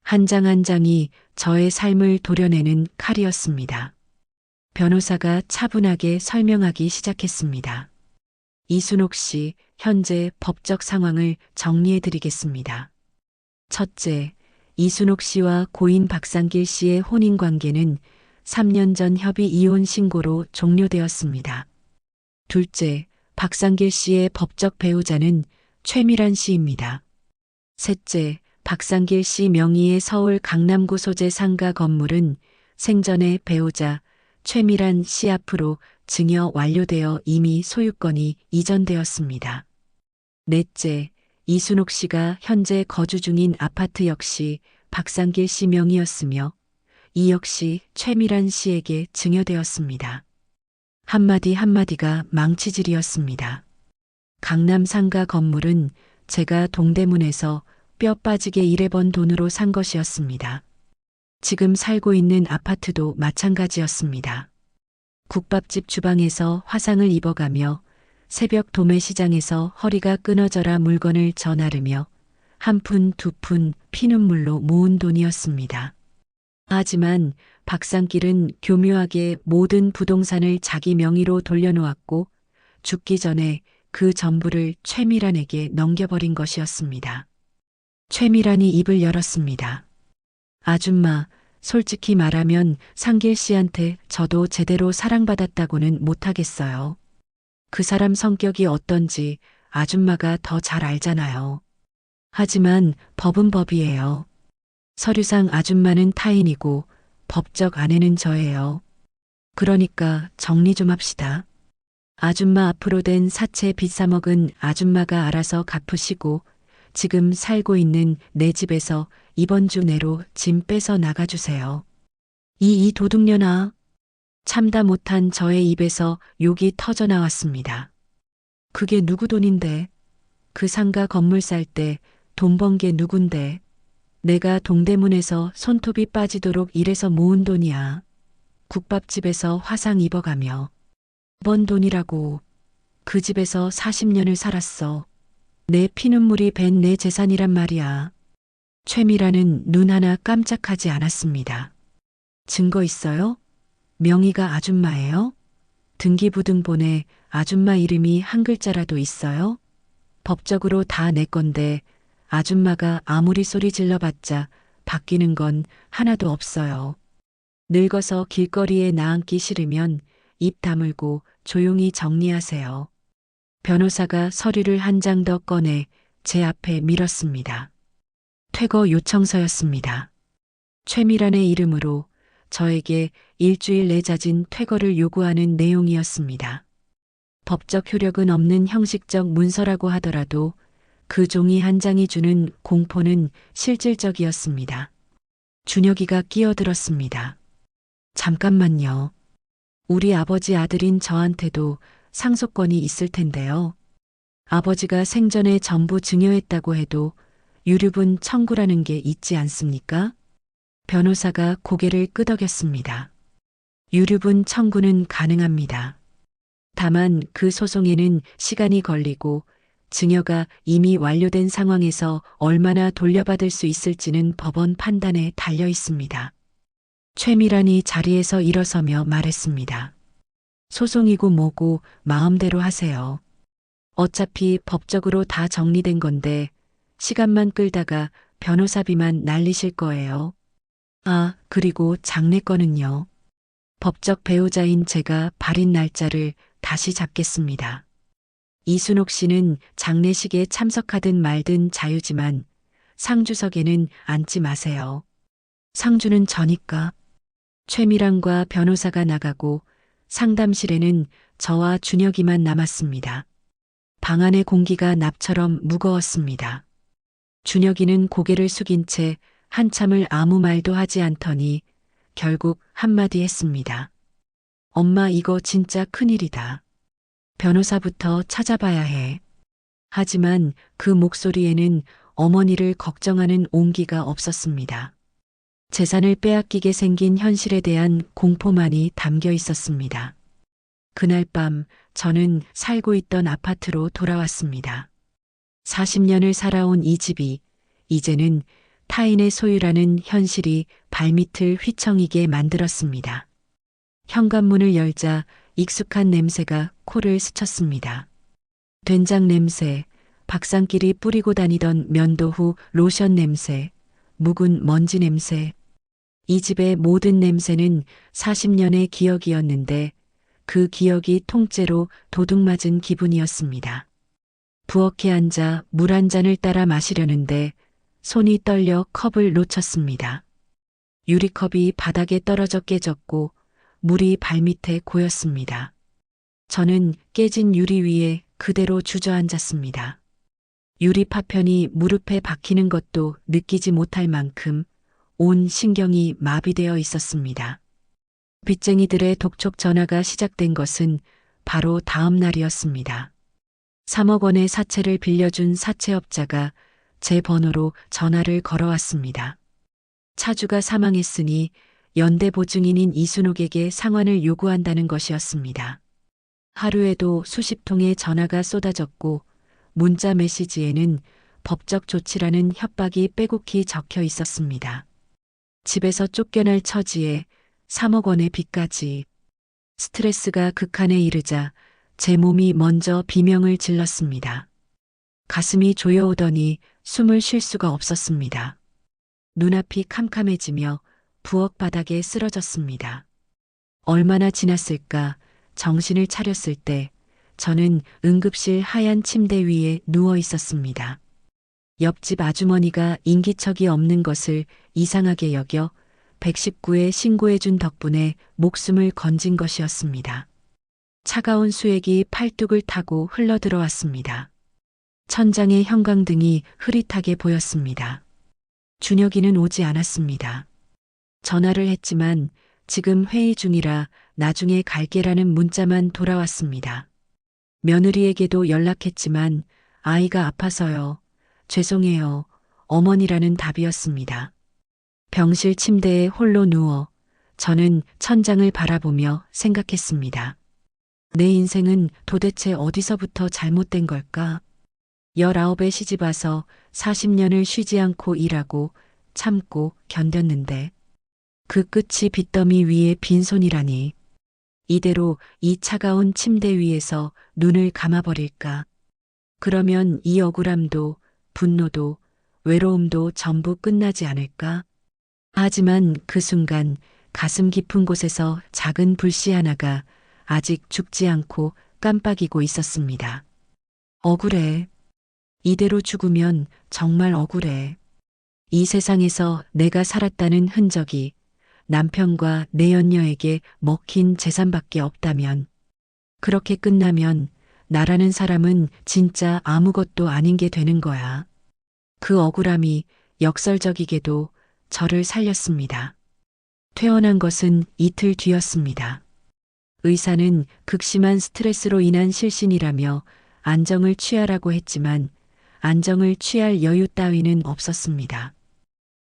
한 장 한 장이 저의 삶을 도려내는 칼이었습니다. 변호사가 차분하게 설명하기 시작했습니다. 이순옥 씨, 현재 법적 상황을 정리해 드리겠습니다. 첫째, 이순옥 씨와 고인 박상길 씨의 혼인 관계는 3년 전 협의 이혼 신고로 종료되었습니다. 둘째, 박상길 씨의 법적 배우자는 최미란 씨입니다. 셋째, 박상길 씨 명의의 서울 강남구 소재 상가 건물은 생전의 배우자 최미란 씨 앞으로 증여 완료되어 이미 소유권이 이전되었습니다. 넷째, 이순옥 씨가 현재 거주 중인 아파트 역시 박상길 씨 명의였으며 이 역시 최미란 씨에게 증여되었습니다. 한마디 한마디가 망치질이었습니다. 강남 상가 건물은 제가 동대문에서 뼈 빠지게 일해번 돈으로 산 것이었습니다. 지금 살고 있는 아파트도 마찬가지였습니다. 국밥집 주방에서 화상을 입어가며 새벽 도매시장에서 허리가 끊어져라 물건을 전하르며 한 푼 두 푼 피눈물로 모은 돈이었습니다. 하지만 박상길은 교묘하게 모든 부동산을 자기 명의로 돌려놓았고 죽기 전에 그 전부를 최미란에게 넘겨버린 것이었습니다. 최미란이 입을 열었습니다. 아줌마, 솔직히 말하면 상길 씨한테 저도 제대로 사랑받았다고는 못하겠어요. 그 사람 성격이 어떤지 아줌마가 더 잘 알잖아요. 하지만 법은 법이에요. 서류상 아줌마는 타인이고 법적 아내는 저예요. 그러니까 정리 좀 합시다. 아줌마 앞으로 된 사채 빚사먹은 아줌마가 알아서 갚으시고 지금 살고 있는 내 집에서 이번 주 내로 짐 빼서 나가주세요. 이 도둑년아. 참다 못한 저의 입에서 욕이 터져 나왔습니다. 그게 누구 돈인데? 그 상가 건물 살 때 돈 번 게 누군데? 내가 동대문에서 손톱이 빠지도록 일해서 모은 돈이야. 국밥집에서 화상 입어가며. 번 돈이라고. 그 집에서 40년을 살았어. 내 피눈물이 밴 내 재산이란 말이야. 최미란은 눈 하나 깜짝하지 않았습니다. 증거 있어요? 명의가 아줌마예요? 등기부등본에 아줌마 이름이 한 글자라도 있어요? 법적으로 다 내 건데 아줌마가 아무리 소리 질러봤자 바뀌는 건 하나도 없어요. 늙어서 길거리에 나앉기 싫으면 입 다물고 조용히 정리하세요. 변호사가 서류를 한 장 더 꺼내 제 앞에 밀었습니다. 퇴거 요청서였습니다. 최미란의 이름으로 저에게 일주일 내 자진 퇴거를 요구하는 내용이었습니다. 법적 효력은 없는 형식적 문서라고 하더라도 그 종이 한 장이 주는 공포는 실질적이었습니다. 준혁이가 끼어들었습니다. 잠깐만요. 우리 아버지 아들인 저한테도 상속권이 있을 텐데요. 아버지가 생전에 전부 증여했다고 해도 유류분 청구라는 게 있지 않습니까? 변호사가 고개를 끄덕였습니다. 유류분 청구는 가능합니다. 다만 그 소송에는 시간이 걸리고 증여가 이미 완료된 상황에서 얼마나 돌려받을 수 있을지는 법원 판단에 달려 있습니다. 최미란이 자리에서 일어서며 말했습니다. 소송이고 뭐고 마음대로 하세요. 어차피 법적으로 다 정리된 건데 시간만 끌다가 변호사비만 날리실 거예요. 아, 그리고 장례권은요. 법적 배우자인 제가 발인 날짜를 다시 잡겠습니다. 이순옥 씨는 장례식에 참석하든 말든 자유지만 상주석에는 앉지 마세요. 상주는 저니까. 최미랑과 변호사가 나가고 상담실에는 저와 준혁이만 남았습니다. 방 안의 공기가 납처럼 무거웠습니다. 준혁이는 고개를 숙인 채 한참을 아무 말도 하지 않더니 결국 한마디 했습니다. 엄마, 이거 진짜 큰일이다. 변호사부터 찾아봐야 해. 하지만 그 목소리에는 어머니를 걱정하는 온기가 없었습니다. 재산을 빼앗기게 생긴 현실에 대한 공포만이 담겨 있었습니다. 그날 밤 저는 살고 있던 아파트로 돌아왔습니다. 40년을 살아온 이 집이 이제는 타인의 소유라는 현실이 발밑을 휘청이게 만들었습니다. 현관문을 열자 익숙한 냄새가 코를 스쳤습니다. 된장 냄새, 박상길이 뿌리고 다니던 면도 후 로션 냄새, 묵은 먼지 냄새. 이 집의 모든 냄새는 40년의 기억이었는데 그 기억이 통째로 도둑맞은 기분이었습니다. 부엌에 앉아 물 한 잔을 따라 마시려는데 손이 떨려 컵을 놓쳤습니다. 유리컵이 바닥에 떨어져 깨졌고 물이 발밑에 고였습니다. 저는 깨진 유리 위에 그대로 주저앉았습니다. 유리 파편이 무릎에 박히는 것도 느끼지 못할 만큼 온 신경이 마비되어 있었습니다. 빚쟁이들의 독촉 전화가 시작된 것은 바로 다음 날이었습니다. 3억 원의 사채를 빌려준 사채업자가 제 번호로 전화를 걸어왔습니다. 차주가 사망했으니 연대 보증인인 이순옥에게 상환을 요구한다는 것이었습니다. 하루에도 수십 통의 전화가 쏟아졌고 문자 메시지에는 법적 조치라는 협박이 빼곡히 적혀 있었습니다. 집에서 쫓겨날 처지에 3억 원의 빚까지. 스트레스가 극한에 이르자 제 몸이 먼저 비명을 질렀습니다. 가슴이 조여오더니 숨을 쉴 수가 없었습니다. 눈앞이 캄캄해지며 부엌 바닥에 쓰러졌습니다. 얼마나 지났을까 정신을 차렸을 때 저는 응급실 하얀 침대 위에 누워 있었습니다. 옆집 아주머니가 인기척이 없는 것을 이상하게 여겨 119에 신고해준 덕분에 목숨을 건진 것이었습니다. 차가운 수액이 팔뚝을 타고 흘러들어왔습니다. 천장의 형광등이 흐릿하게 보였습니다. 준혁이는 오지 않았습니다. 전화를 했지만 지금 회의 중이라 나중에 갈게라는 문자만 돌아왔습니다. 며느리에게도 연락했지만 아이가 아파서요. 죄송해요. 어머니라는 답이었습니다. 병실 침대에 홀로 누워 저는 천장을 바라보며 생각했습니다. 내 인생은 도대체 어디서부터 잘못된 걸까? 19에 시집 와서 40년을 쉬지 않고 일하고 참고 견뎠는데 그 끝이 빚더미 위에 빈손이라니. 이대로 이 차가운 침대 위에서 눈을 감아버릴까? 그러면 이 억울함도 분노도 외로움도 전부 끝나지 않을까? 하지만 그 순간 가슴 깊은 곳에서 작은 불씨 하나가 아직 죽지 않고 깜빡이고 있었습니다. 억울해. 이대로 죽으면 정말 억울해. 이 세상에서 내가 살았다는 흔적이 남편과 내 연녀에게 먹힌 재산밖에 없다면, 그렇게 끝나면 나라는 사람은 진짜 아무것도 아닌 게 되는 거야. 그 억울함이 역설적이게도 저를 살렸습니다. 퇴원한 것은 이틀 뒤였습니다. 의사는 극심한 스트레스로 인한 실신이라며 안정을 취하라고 했지만 안정을 취할 여유 따위는 없었습니다.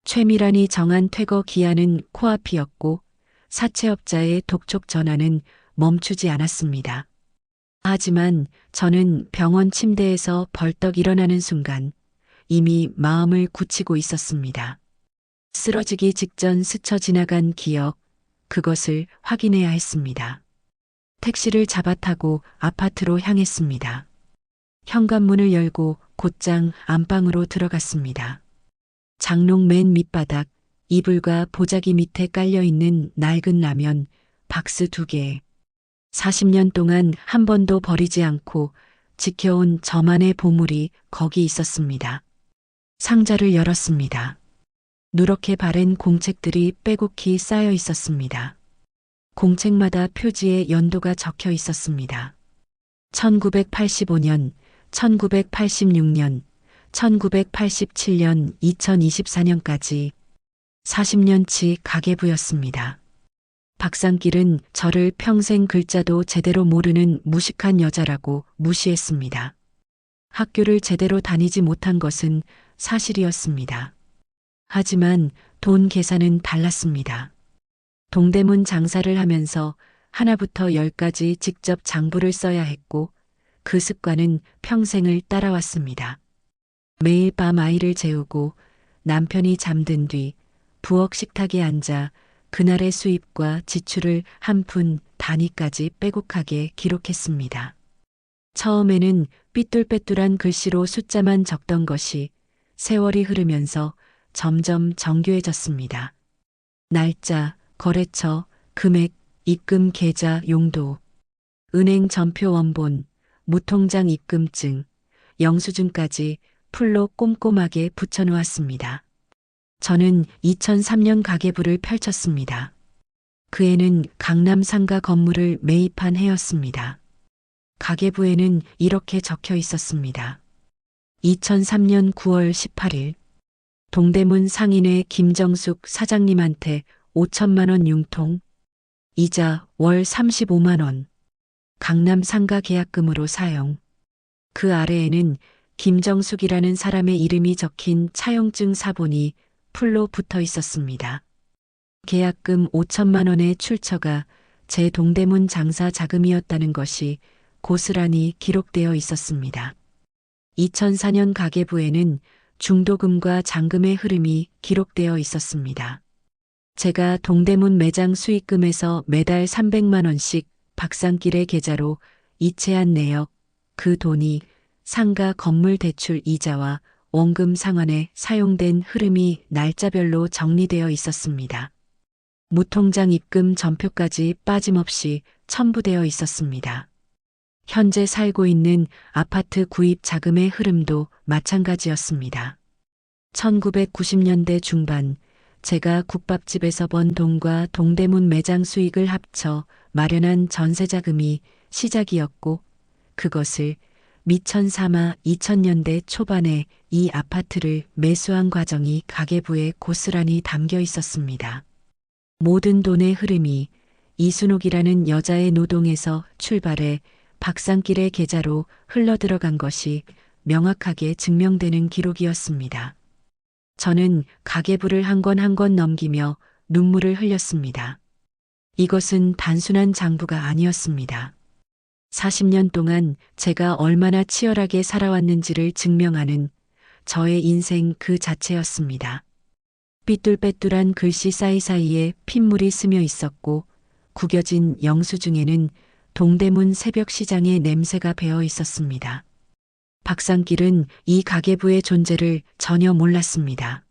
최미란이 정한 퇴거 기한은 코앞이었고 사채업자의 독촉 전화는 멈추지 않았습니다. 하지만 저는 병원 침대에서 벌떡 일어나는 순간 이미 마음을 굳히고 있었습니다. 쓰러지기 직전 스쳐 지나간 기억, 그것을 확인해야 했습니다. 택시를 잡아 타고 아파트로 향했습니다. 현관문을 열고 곧장 안방으로 들어갔습니다. 장롱 맨 밑바닥, 이불과 보자기 밑에 깔려있는 낡은 라면, 박스 2개. 40년 동안 한 번도 버리지 않고 지켜온 저만의 보물이 거기 있었습니다. 상자를 열었습니다. 누렇게 바랜 공책들이 빼곡히 쌓여 있었습니다. 공책마다 표지에 연도가 적혀 있었습니다. 1985년, 1986년, 1987년, 2024년까지 40년치 가계부였습니다. 박상길은 저를 평생 글자도 제대로 모르는 무식한 여자라고 무시했습니다. 학교를 제대로 다니지 못한 것은 사실이었습니다. 하지만 돈 계산은 달랐습니다. 동대문 장사를 하면서 하나부터 열까지 직접 장부를 써야 했고 그 습관은 평생을 따라왔습니다. 매일 밤 아이를 재우고 남편이 잠든 뒤 부엌 식탁에 앉아 그날의 수입과 지출을 한 푼 단위까지 빼곡하게 기록했습니다. 처음에는 삐뚤빼뚤한 글씨로 숫자만 적던 것이 세월이 흐르면서 점점 정교해졌습니다. 날짜, 거래처, 금액, 입금 계좌, 용도, 은행 전표 원본, 무통장 입금증, 영수증까지 풀로 꼼꼼하게 붙여놓았습니다. 저는 2003년 가계부를 펼쳤습니다. 그 해는 강남 상가 건물을 매입한 해였습니다. 가계부에는 이렇게 적혀 있었습니다. 2003년 9월 18일 동대문 상인회 김정숙 사장님한테 5천만 원 융통, 이자 월 35만 원, 강남 상가 계약금으로 사용. 그 아래에는 김정숙이라는 사람의 이름이 적힌 차용증 사본이 풀로 붙어 있었습니다. 계약금 5천만 원의 출처가 제 동대문 장사 자금이었다는 것이 고스란히 기록되어 있었습니다. 2004년 가계부에는 중도금과 잔금의 흐름이 기록되어 있었습니다. 제가 동대문 매장 수익금에서 매달 300만 원씩 박상길의 계좌로 이체한 내역, 그 돈이 상가 건물 대출 이자와 원금 상환에 사용된 흐름이 날짜별로 정리되어 있었습니다. 무통장 입금 전표까지 빠짐없이 첨부되어 있었습니다. 현재 살고 있는 아파트 구입 자금의 흐름도 마찬가지였습니다. 1990년대 중반 제가 국밥집에서 번 돈과 동대문 매장 수익을 합쳐 마련한 전세 자금이 시작이었고 그것을 미천 삼아 2000년대 초반에 이 아파트를 매수한 과정이 가계부에 고스란히 담겨 있었습니다. 모든 돈의 흐름이 이순옥이라는 여자의 노동에서 출발해 박상길의 계좌로 흘러들어간 것이 명확하게 증명되는 기록이었습니다. 저는 가계부를 한 권 한 권 넘기며 눈물을 흘렸습니다. 이것은 단순한 장부가 아니었습니다. 40년 동안 제가 얼마나 치열하게 살아왔는지를 증명하는 저의 인생 그 자체였습니다. 삐뚤빼뚤한 글씨 사이사이에 핏물이 스며 있었고 구겨진 영수증에는 동대문 새벽시장의 냄새가 배어 있었습니다. 박상길은 이 가계부의 존재를 전혀 몰랐습니다.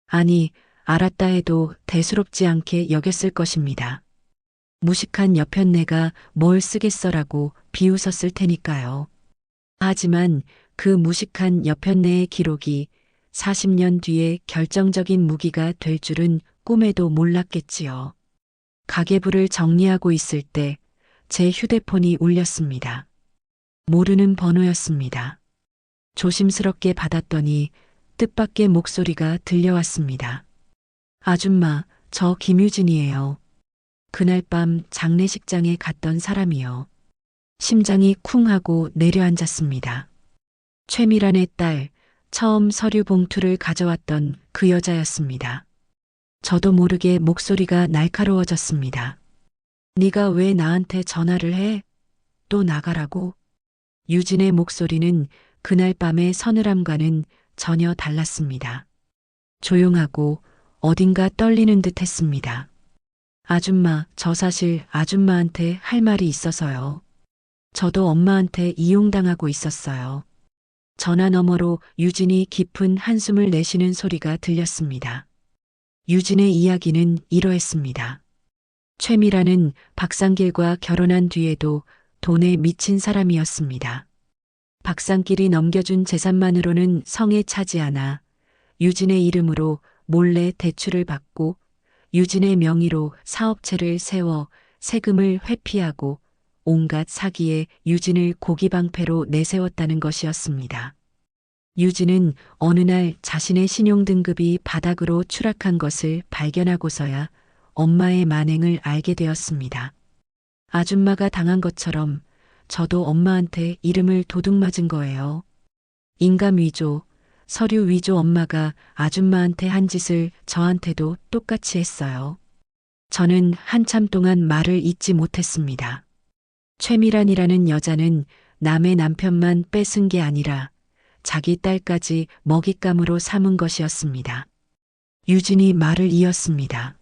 아니, 알았다 해도 대수롭지 않게 여겼을 것입니다. 무식한 여편네가 뭘 쓰겠어라고 비웃었을 테니까요. 하지만 그 무식한 여편네의 기록이 40년 뒤에 결정적인 무기가 될 줄은 꿈에도 몰랐겠지요. 가계부를 정리하고 있을 때 제 휴대폰이 울렸습니다. 모르는 번호였습니다. 조심스럽게 받았더니 뜻밖의 목소리가 들려왔습니다. 아줌마, 저 김유진이에요. 그날 밤 장례식장에 갔던 사람이요. 심장이 쿵 하고 내려앉았습니다. 최미란의 딸, 처음 서류 봉투를 가져왔던 그 여자였습니다. 저도 모르게 목소리가 날카로워졌습니다. 네가 왜 나한테 전화를 해? 또 나가라고? 유진의 목소리는 그날 밤의 서늘함과는 전혀 달랐습니다. 조용하고 어딘가 떨리는 듯 했습니다. 아줌마, 저 사실 아줌마한테 할 말이 있어서요. 저도 엄마한테 이용당하고 있었어요. 전화 너머로 유진이 깊은 한숨을 내쉬는 소리가 들렸습니다. 유진의 이야기는 이러했습니다. 최미라는 박상길과 결혼한 뒤에도 돈에 미친 사람이었습니다. 박상길이 넘겨준 재산만으로는 성에 차지 않아 유진의 이름으로 몰래 대출을 받고 유진의 명의로 사업체를 세워 세금을 회피하고 온갖 사기에 유진을 고기방패로 내세웠다는 것이었습니다. 유진은 어느 날 자신의 신용등급이 바닥으로 추락한 것을 발견하고서야 엄마의 만행을 알게 되었습니다. 아줌마가 당한 것처럼 저도 엄마한테 이름을 도둑맞은 거예요. 인감 위조, 서류 위조. 엄마가 아줌마한테 한 짓을 저한테도 똑같이 했어요. 저는 한참 동안 말을 잇지 못했습니다. 최미란이라는 여자는 남의 남편만 뺏은 게 아니라 자기 딸까지 먹잇감으로 삼은 것이었습니다. 유진이 말을 이었습니다.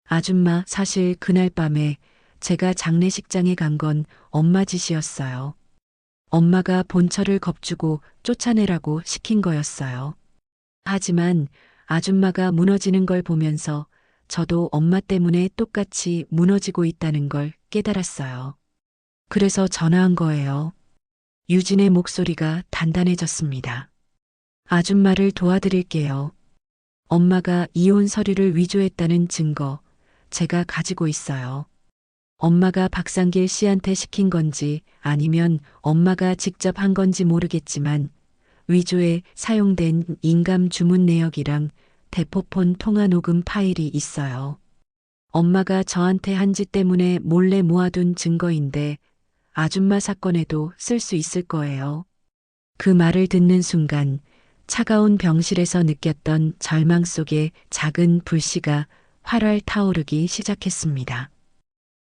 아줌마, 사실 그날 밤에 제가 장례식장에 간 건 엄마 짓이었어요. 엄마가 본처를 겁주고 쫓아내라고 시킨 거였어요. 하지만 아줌마가 무너지는 걸 보면서 저도 엄마 때문에 똑같이 무너지고 있다는 걸 깨달았어요. 그래서 전화한 거예요. 유진의 목소리가 단단해졌습니다. 아줌마를 도와드릴게요. 엄마가 이혼 서류를 위조했다는 증거 제가 가지고 있어요. 엄마가 박상길 씨한테 시킨 건지 아니면 엄마가 직접 한 건지 모르겠지만 위조에 사용된 인감 주문 내역이랑 대포폰 통화 녹음 파일이 있어요. 엄마가 저한테 한 짓 때문에 몰래 모아둔 증거인데 아줌마 사건에도 쓸 수 있을 거예요. 그 말을 듣는 순간 차가운 병실에서 느꼈던 절망 속에 작은 불씨가 활활 타오르기 시작했습니다.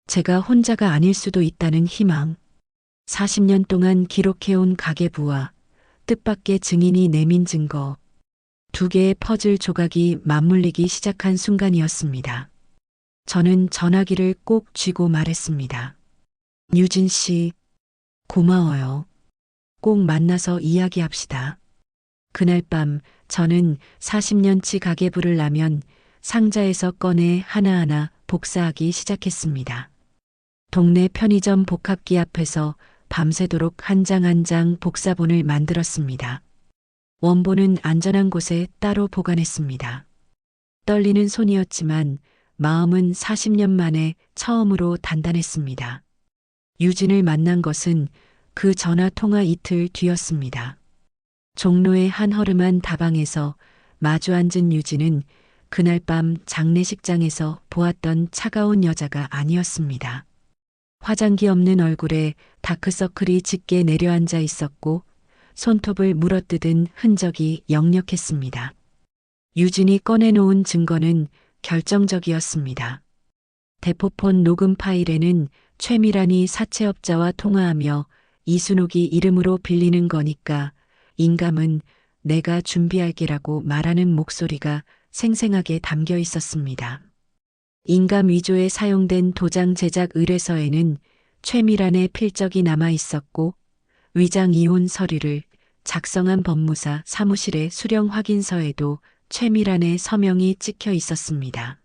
제가 혼자가 아닐 수도 있다는 희망. 40년 동안 기록해온 가계부와 뜻밖의 증인이 내민 증거. 두 개의 퍼즐 조각이 맞물리기 시작한 순간이었습니다. 저는 전화기를 꼭 쥐고 말했습니다. 유진 씨, 고마워요. 꼭 만나서 이야기합시다. 그날 밤 저는 40년치 가계부를 라면 상자에서 꺼내 하나하나 복사하기 시작했습니다. 동네 편의점 복합기 앞에서 밤새도록 한 장 한 장 복사본을 만들었습니다. 원본은 안전한 곳에 따로 보관했습니다. 떨리는 손이었지만 마음은 40년 만에 처음으로 단단했습니다. 유진을 만난 것은 그 전화 통화 이틀 뒤였습니다. 종로의 한 허름한 다방에서 마주 앉은 유진은 그날 밤 장례식장에서 보았던 차가운 여자가 아니었습니다. 화장기 없는 얼굴에 다크서클이 짙게 내려앉아 있었고 손톱을 물어뜯은 흔적이 역력했습니다. 유진이 꺼내놓은 증거는 결정적이었습니다. 대포폰 녹음 파일에는 최미란이 사채업자와 통화하며 이순옥이 이름으로 빌리는 거니까 인감은 내가 준비할게라고 말하는 목소리가 생생하게 담겨 있었습니다. 인감 위조에 사용된 도장 제작 의뢰서에는 최미란의 필적이 남아 있었고 위장 이혼 서류를 작성한 법무사 사무실의 수령 확인서에도 최미란의 서명이 찍혀 있었습니다.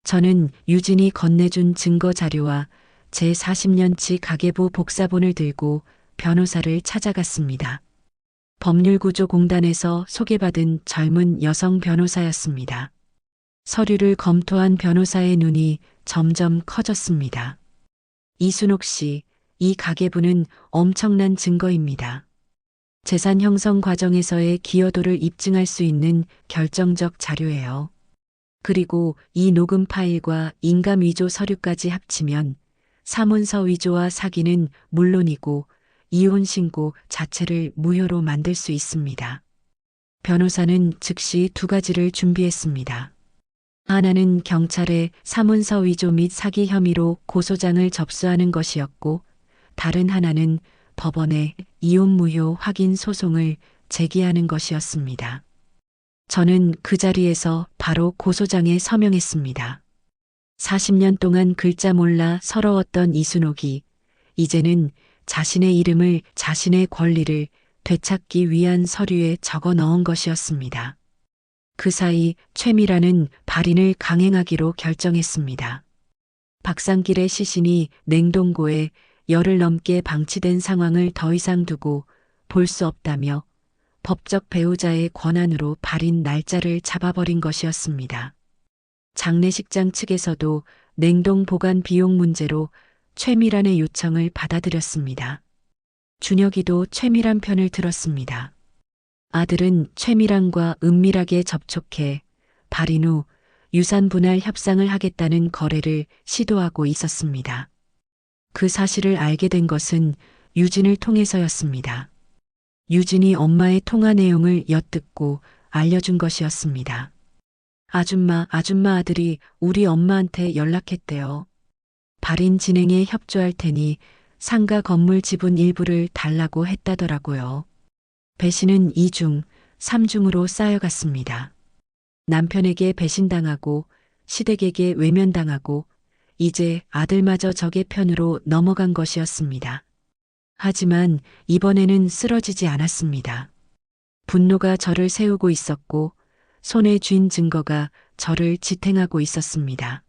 저는 유진이 건네준 증거 자료와 제 40년치 가계부 복사본을 들고 변호사를 찾아갔습니다. 법률구조공단에서 소개받은 젊은 여성 변호사였습니다. 서류를 검토한 변호사의 눈이 점점 커졌습니다. 이순옥 씨, 이 가계부는 엄청난 증거입니다. 재산 형성 과정에서의 기여도를 입증할 수 있는 결정적 자료예요. 그리고 이 녹음 파일과 인감 위조 서류까지 합치면 사문서 위조와 사기는 물론이고 이혼 신고 자체를 무효로 만들 수 있습니다. 변호사는 즉시 두 가지를 준비했습니다. 하나는 경찰에 사문서 위조 및 사기 혐의로 고소장을 접수하는 것이었고 다른 하나는 법원에 이혼 무효 확인 소송을 제기하는 것이었습니다. 저는 그 자리에서 바로 고소장에 서명했습니다. 40년 동안 글자 몰라 서러웠던 이순옥이 이제는 자신의 이름을, 자신의 권리를 되찾기 위한 서류에 적어 넣은 것이었습니다. 그 사이 최미란은 발인을 강행하기로 결정했습니다. 박상길의 시신이 냉동고에 열흘 넘게 방치된 상황을 더 이상 두고 볼 수 없다며 법적 배우자의 권한으로 발인 날짜를 잡아버린 것이었습니다. 장례식장 측에서도 냉동 보관 비용 문제로 최미란의 요청을 받아들였습니다. 준혁이도 최미란 편을 들었습니다. 아들은 최미란과 은밀하게 접촉해 발인 후 유산 분할 협상을 하겠다는 거래를 시도하고 있었습니다. 그 사실을 알게 된 것은 유진을 통해서였습니다. 유진이 엄마의 통화 내용을 엿듣고 알려준 것이었습니다. 아줌마 아들이 우리 엄마한테 연락했대요. 발인 진행에 협조할 테니 상가 건물 지분 일부를 달라고 했다더라고요. 배신은 2중, 3중으로 쌓여갔습니다. 남편에게 배신당하고 시댁에게 외면당하고 이제 아들마저 적의 편으로 넘어간 것이었습니다. 하지만 이번에는 쓰러지지 않았습니다. 분노가 저를 세우고 있었고 손에 쥔 증거가 저를 지탱하고 있었습니다.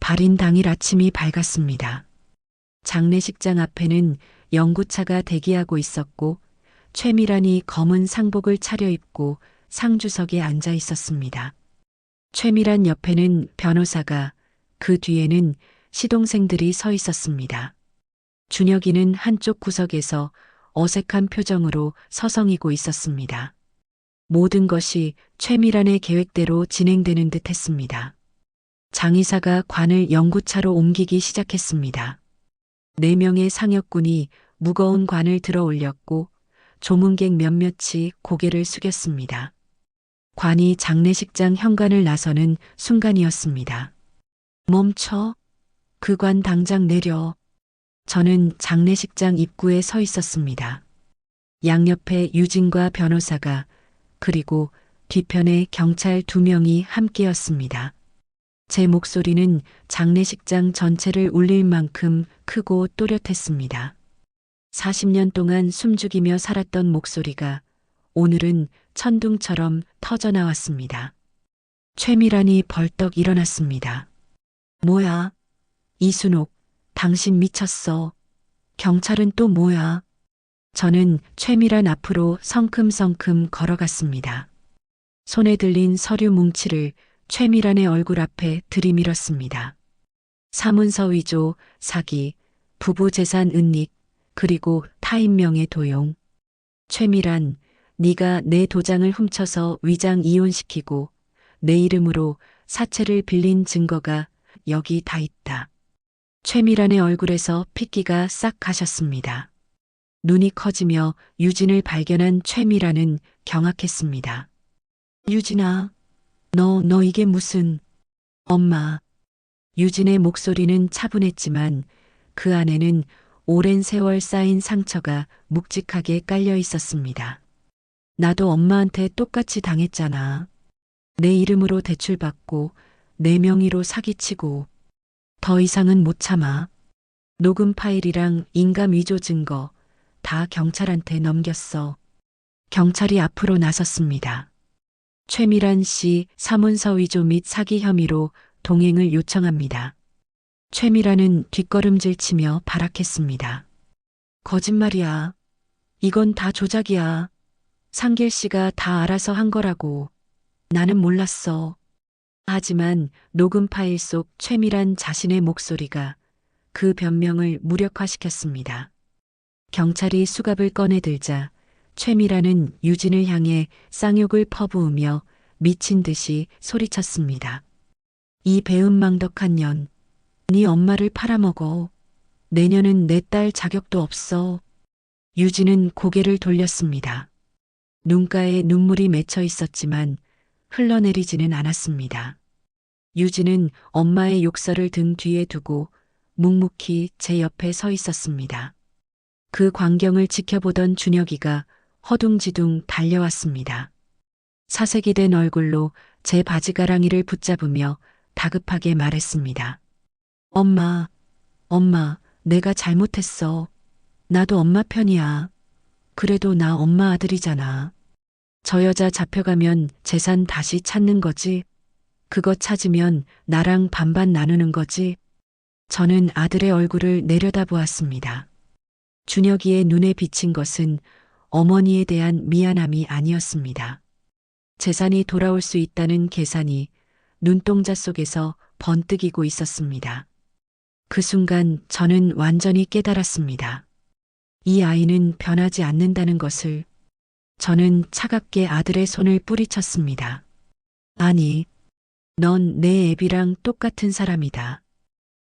발인 당일 아침이 밝았습니다. 장례식장 앞에는 연구차가 대기하고 있었고 최미란이 검은 상복을 차려입고 상주석에 앉아 있었습니다. 최미란 옆에는 변호사가, 그 뒤에는 시동생들이 서 있었습니다. 준혁이는 한쪽 구석에서 어색한 표정으로 서성이고 있었습니다. 모든 것이 최미란의 계획대로 진행되는 듯 했습니다. 장의사가 관을 연구차로 옮기기 시작했습니다. 4명의 상역군이 무거운 관을 들어 올렸고 조문객 몇몇이 고개를 숙였습니다. 관이 장례식장 현관을 나서는 순간이었습니다. 멈춰. 그 관 당장 내려. 저는 장례식장 입구에 서 있었습니다. 양옆에 유진과 변호사가, 그리고 뒤편에 경찰 2명이 함께였습니다. 제 목소리는 장례식장 전체를 울릴 만큼 크고 또렷했습니다. 40년 동안 숨죽이며 살았던 목소리가 오늘은 천둥처럼 터져나왔습니다. 최미란이 벌떡 일어났습니다. 뭐야? 이순옥, 당신 미쳤어. 경찰은 또 뭐야? 저는 최미란 앞으로 성큼성큼 걸어갔습니다. 손에 들린 서류 뭉치를 최미란의 얼굴 앞에 들이밀었습니다. 사문서 위조, 사기, 부부 재산 은닉, 그리고 타인명의 도용. 최미란, 네가 내 도장을 훔쳐서 위장 이혼시키고 내 이름으로 사채를 빌린 증거가 여기 다 있다. 최미란의 얼굴에서 핏기가 싹 가셨습니다. 눈이 커지며 유진을 발견한 최미란은 경악했습니다. 유진아, 너 이게 무슨... 엄마. 유진의 목소리는 차분했지만 그 안에는 오랜 세월 쌓인 상처가 묵직하게 깔려 있었습니다. 나도 엄마한테 똑같이 당했잖아. 내 이름으로 대출받고 내 명의로 사기치고 더 이상은 못 참아. 녹음 파일이랑 인감 위조 증거 다 경찰한테 넘겼어. 경찰이 앞으로 나섰습니다. 최미란 씨 사문서 위조 및 사기 혐의로 동행을 요청합니다. 최미란은 뒷걸음질 치며 발악했습니다. 거짓말이야. 이건 다 조작이야. 상길 씨가 다 알아서 한 거라고. 나는 몰랐어. 하지만 녹음 파일 속 최미란 자신의 목소리가 그 변명을 무력화시켰습니다. 경찰이 수갑을 꺼내들자 최미란은 유진을 향해 쌍욕을 퍼부으며 미친 듯이 소리쳤습니다. 이 배은망덕한 년, 네 엄마를 팔아먹어. 내년은 내 딸 자격도 없어. 유진은 고개를 돌렸습니다. 눈가에 눈물이 맺혀 있었지만 흘러내리지는 않았습니다. 유진은 엄마의 욕설을 등 뒤에 두고 묵묵히 제 옆에 서 있었습니다. 그 광경을 지켜보던 준혁이가 허둥지둥 달려왔습니다. 사색이 된 얼굴로 제 바지가랑이를 붙잡으며 다급하게 말했습니다. 엄마, 내가 잘못했어. 나도 엄마 편이야. 그래도 나 엄마 아들이잖아. 저 여자 잡혀가면 재산 다시 찾는 거지. 그거 찾으면 나랑 반반 나누는 거지. 저는 아들의 얼굴을 내려다보았습니다. 준혁이의 눈에 비친 것은 어머니에 대한 미안함이 아니었습니다. 재산이 돌아올 수 있다는 계산이 눈동자 속에서 번뜩이고 있었습니다. 그 순간 저는 완전히 깨달았습니다. 이 아이는 변하지 않는다는 것을. 저는 차갑게 아들의 손을 뿌리쳤습니다. 아니, 넌 내 애비랑 똑같은 사람이다.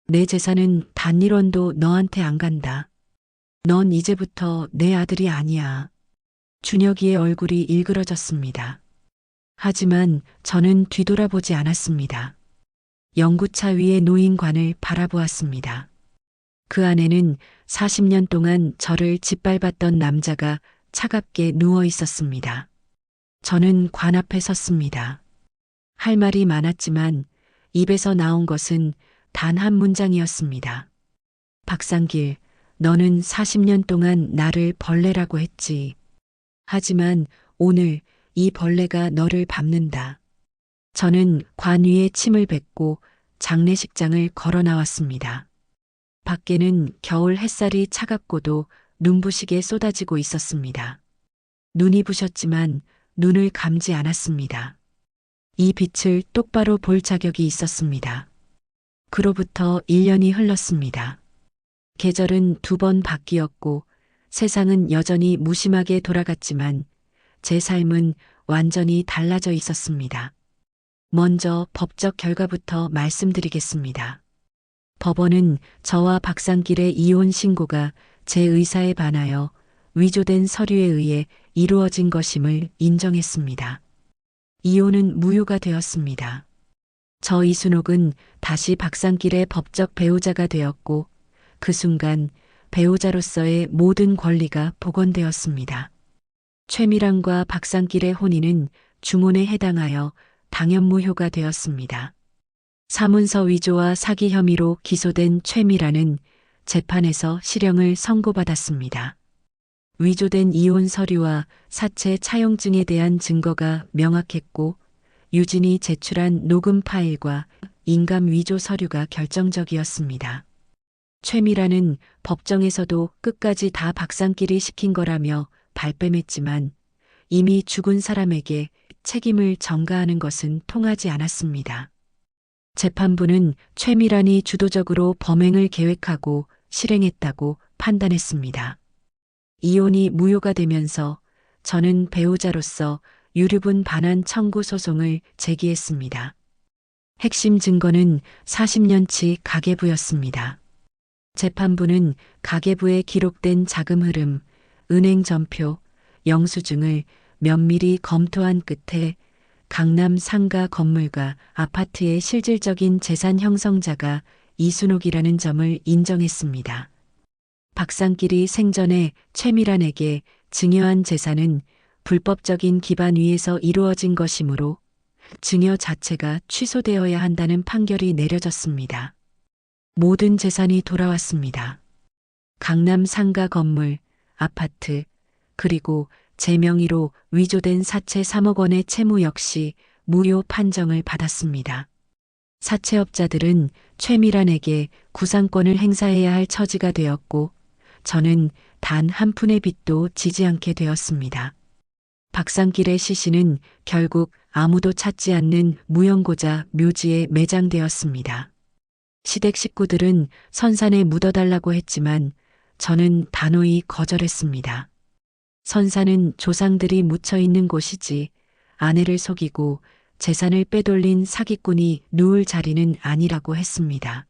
내 재산은 단 1원도 너한테 안 간다. 넌 이제부터 내 아들이 아니야. 준혁이의 얼굴이 일그러졌습니다. 하지만 저는 뒤돌아보지 않았습니다. 연구차 위에 놓인 관을 바라보았습니다. 그 안에는 40년 동안 저를 짓밟았던 남자가 차갑게 누워 있었습니다. 저는 관 앞에 섰습니다. 할 말이 많았지만 입에서 나온 것은 단 한 문장이었습니다. 박상길, 너는 40년 동안 나를 벌레라고 했지. 하지만 오늘 이 벌레가 너를 밟는다. 저는 관 위에 침을 뱉고 장례식장을 걸어 나왔습니다. 밖에는 겨울 햇살이 차갑고도 눈부시게 쏟아지고 있었습니다. 눈이 부셨지만 눈을 감지 않았습니다. 이 빛을 똑바로 볼 자격이 있었습니다. 그로부터 1년이 흘렀습니다. 계절은 2번 바뀌었고 세상은 여전히 무심하게 돌아갔지만 제 삶은 완전히 달라져 있었습니다. 먼저 법적 결과부터 말씀드리겠습니다. 법원은 저와 박상길의 이혼 신고가 제 의사에 반하여 위조된 서류에 의해 이루어진 것임을 인정했습니다. 이혼은 무효가 되었습니다. 저 이순옥은 다시 박상길의 법적 배우자가 되었고 그 순간 배우자로서의 모든 권리가 복원되었습니다. 최미란과 박상길의 혼인은 중혼에 해당하여 당연무효가 되었습니다. 사문서 위조와 사기 혐의로 기소된 최미란은 재판에서 실형을 선고받았습니다. 위조된 이혼 서류와 사체 차용증에 대한 증거가 명확했고 유진이 제출한 녹음 파일과 인감 위조 서류가 결정적이었습니다. 최미란은 법정에서도 끝까지 다 박상길이 시킨 거라며 발뺌했지만 이미 죽은 사람에게 책임을 전가하는 것은 통하지 않았습니다. 재판부는 최미란이 주도적으로 범행을 계획하고 실행했다고 판단했습니다. 이혼이 무효가 되면서 저는 배우자로서 유류분 반환 청구 소송을 제기했습니다. 핵심 증거는 40년치 가계부였습니다. 재판부는 가계부에 기록된 자금 흐름, 은행 전표, 영수증을 면밀히 검토한 끝에 강남 상가 건물과 아파트의 실질적인 재산 형성자가 이순옥이라는 점을 인정했습니다. 박상길이 생전에 최미란에게 증여한 재산은 불법적인 기반 위에서 이루어진 것이므로 증여 자체가 취소되어야 한다는 판결이 내려졌습니다. 모든 재산이 돌아왔습니다. 강남 상가 건물, 아파트, 그리고 제 명의로 위조된 사채 3억 원의 채무 역시 무효 판정을 받았습니다. 사채업자들은 최미란에게 구상권을 행사해야 할 처지가 되었고 저는 단 한 푼의 빚도 지지 않게 되었습니다. 박상길의 시신은 결국 아무도 찾지 않는 무형고자 묘지에 매장되었습니다. 시댁 식구들은 선산에 묻어달라고 했지만 저는 단호히 거절했습니다. 선산은 조상들이 묻혀 있는 곳이지 아내를 속이고 재산을 빼돌린 사기꾼이 누울 자리는 아니라고 했습니다.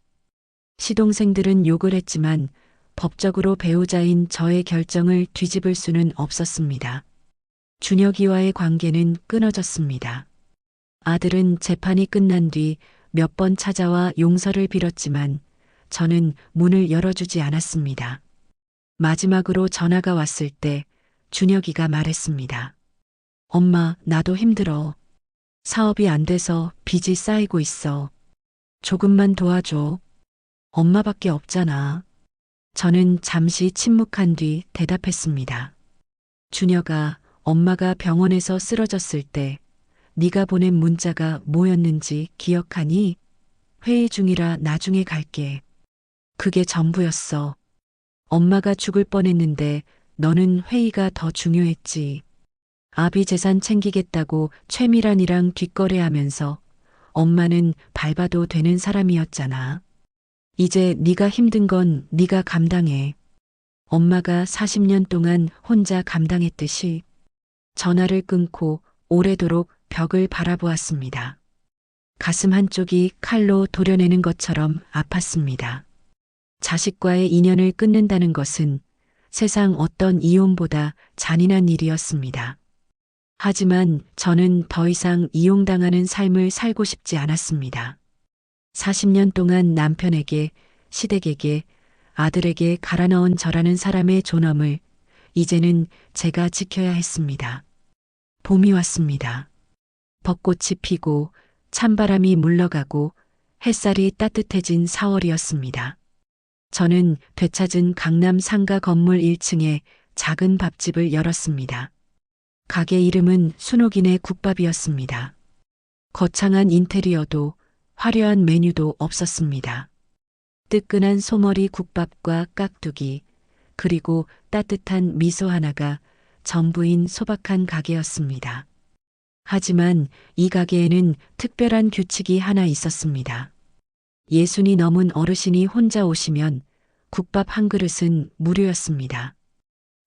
시동생들은 욕을 했지만 법적으로 배우자인 저의 결정을 뒤집을 수는 없었습니다. 준혁이와의 관계는 끊어졌습니다. 아들은 재판이 끝난 뒤 몇 번 찾아와 용서를 빌었지만 저는 문을 열어주지 않았습니다. 마지막으로 전화가 왔을 때 준혁이가 말했습니다. 엄마, 나도 힘들어. 사업이 안 돼서 빚이 쌓이고 있어. 조금만 도와줘. 엄마밖에 없잖아. 저는 잠시 침묵한 뒤 대답했습니다. 준혁아, 엄마가 병원에서 쓰러졌을 때 네가 보낸 문자가 뭐였는지 기억하니? 회의 중이라 나중에 갈게. 그게 전부였어. 엄마가 죽을 뻔했는데 너는 회의가 더 중요했지. 아비 재산 챙기겠다고 최미란이랑 뒷거래하면서 엄마는 밟아도 되는 사람이었잖아. 이제 네가 힘든 건 네가 감당해. 엄마가 40년 동안 혼자 감당했듯이. 전화를 끊고 오래도록 벽을 바라보았습니다. 가슴 한쪽이 칼로 도려내는 것처럼 아팠습니다. 자식과의 인연을 끊는다는 것은 세상 어떤 이혼보다 잔인한 일이었습니다. 하지만 저는 더 이상 이용당하는 삶을 살고 싶지 않았습니다. 40년 동안 남편에게, 시댁에게, 아들에게 갈아넣은 저라는 사람의 존엄을 이제는 제가 지켜야 했습니다. 봄이 왔습니다. 벚꽃이 피고 찬바람이 물러가고 햇살이 따뜻해진 4월이었습니다. 저는 되찾은 강남 상가 건물 1층에 작은 밥집을 열었습니다. 가게 이름은 순옥인의 국밥이었습니다. 거창한 인테리어도 화려한 메뉴도 없었습니다. 뜨끈한 소머리 국밥과 깍두기, 그리고 따뜻한 미소 하나가 전부인 소박한 가게였습니다. 하지만 이 가게에는 특별한 규칙이 하나 있었습니다. 60이 넘은 어르신이 혼자 오시면 국밥 한 그릇은 무료였습니다.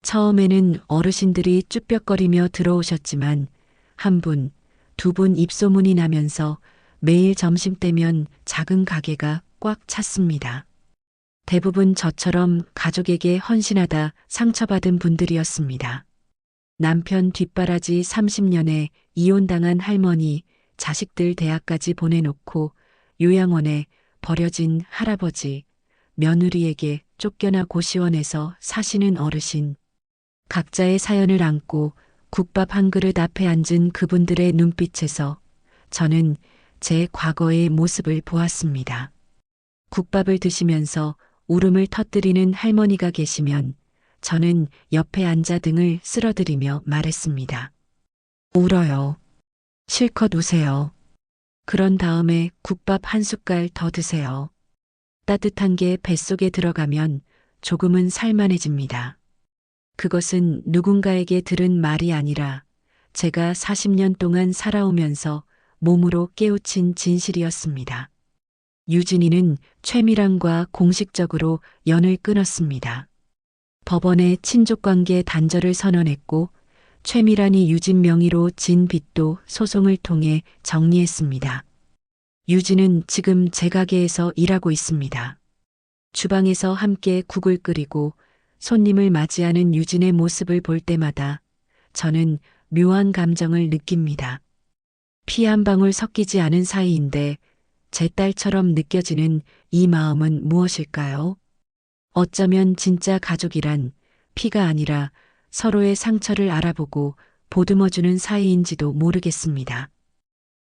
처음에는 어르신들이 쭈뼛거리며 들어오셨지만 한 분, 두 분 입소문이 나면서 매일 점심때면 작은 가게가 꽉 찼습니다. 대부분 저처럼 가족에게 헌신하다 상처받은 분들이었습니다. 남편 뒷바라지 30년에 이혼당한 할머니, 자식들 대학까지 보내놓고 요양원에 버려진 할아버지, 며느리에게 쫓겨나 고시원에서 사시는 어르신, 각자의 사연을 안고 국밥 한 그릇 앞에 앉은 그분들의 눈빛에서 저는 제 과거의 모습을 보았습니다. 국밥을 드시면서 울음을 터뜨리는 할머니가 계시면 저는 옆에 앉아 등을 쓸어드리며 말했습니다. 울어요. 실컷 우세요. 그런 다음에 국밥 한 숟갈 더 드세요. 따뜻한 게 뱃속에 들어가면 조금은 살만해집니다. 그것은 누군가에게 들은 말이 아니라 제가 40년 동안 살아오면서 몸으로 깨우친 진실이었습니다. 유진이는 최미란과 공식적으로 연을 끊었습니다. 법원에 친족관계 단절을 선언했고 최미란이 유진 명의로 진 빚도 소송을 통해 정리했습니다. 유진은 지금 제 가게에서 일하고 있습니다. 주방에서 함께 국을 끓이고 손님을 맞이하는 유진의 모습을 볼 때마다 저는 묘한 감정을 느낍니다. 피 한 방울 섞이지 않은 사이인데 제 딸처럼 느껴지는 이 마음은 무엇일까요? 어쩌면 진짜 가족이란 피가 아니라 서로의 상처를 알아보고 보듬어주는 사이인지도 모르겠습니다.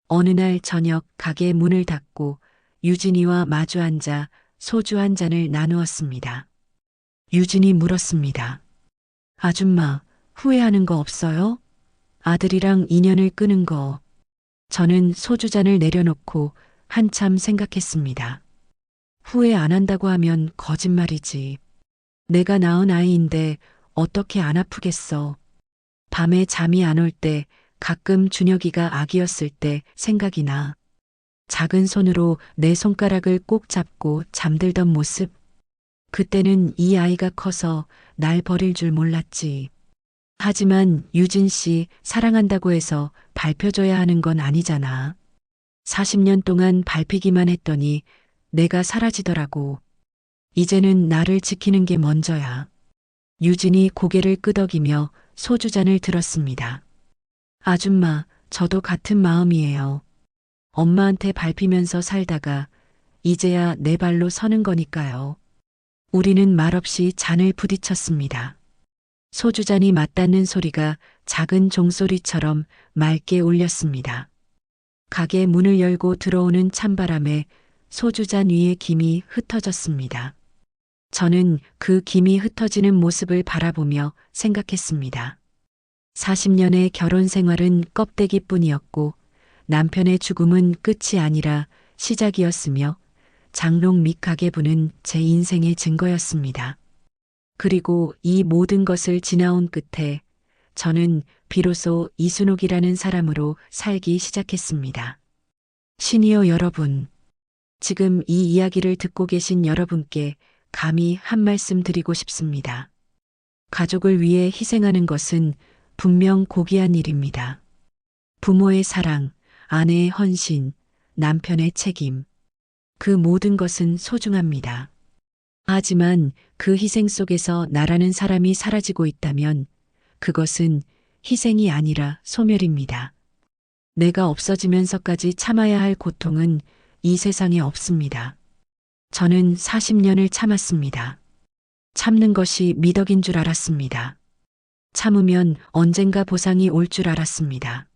어느 날 저녁 가게 문을 닫고 유진이와 마주 앉아 소주 한 잔을 나누었습니다. 유진이 물었습니다. 아줌마, 후회하는 거 없어요? 아들이랑 인연을 끊은 거. 저는 소주잔을 내려놓고 한참 생각했습니다. 후회 안 한다고 하면 거짓말이지. 내가 낳은 아이인데 어떻게 안 아프겠어. 밤에 잠이 안 올 때 가끔 준혁이가 아기였을 때 생각이 나. 작은 손으로 내 손가락을 꼭 잡고 잠들던 모습. 그때는 이 아이가 커서 날 버릴 줄 몰랐지. 하지만 유진 씨 사랑한다고 해서 밟혀줘야 하는 건 아니잖아. 40년 동안 밟히기만 했더니 내가 사라지더라고. 이제는 나를 지키는 게 먼저야. 유진이 고개를 끄덕이며 소주잔을 들었습니다. 아줌마, 저도 같은 마음이에요. 엄마한테 밟히면서 살다가 이제야 내 발로 서는 거니까요. 우리는 말없이 잔을 부딪혔습니다. 소주잔이 맞닿는 소리가 작은 종소리처럼 맑게 울렸습니다. 가게 문을 열고 들어오는 찬바람에 소주잔 위에 김이 흩어졌습니다. 저는 그 김이 흩어지는 모습을 바라보며 생각했습니다. 40년의 결혼 생활은 껍데기뿐이었고 남편의 죽음은 끝이 아니라 시작이었으며 장롱 밑 가계부는 제 인생의 증거였습니다. 그리고 이 모든 것을 지나온 끝에 저는 비로소 이순옥이라는 사람으로 살기 시작했습니다. 시니어 여러분, 지금 이 이야기를 듣고 계신 여러분께 감히 한 말씀 드리고 싶습니다. 가족을 위해 희생하는 것은 분명 고귀한 일입니다. 부모의 사랑, 아내의 헌신, 남편의 책임, 그 모든 것은 소중합니다. 하지만 그 희생 속에서 나라는 사람이 사라지고 있다면 그것은 희생이 아니라 소멸입니다. 내가 없어지면서까지 참아야 할 고통은 이 세상에 없습니다. 저는 40년을 참았습니다. 참는 것이 미덕인 줄 알았습니다. 참으면 언젠가 보상이 올 줄 알았습니다.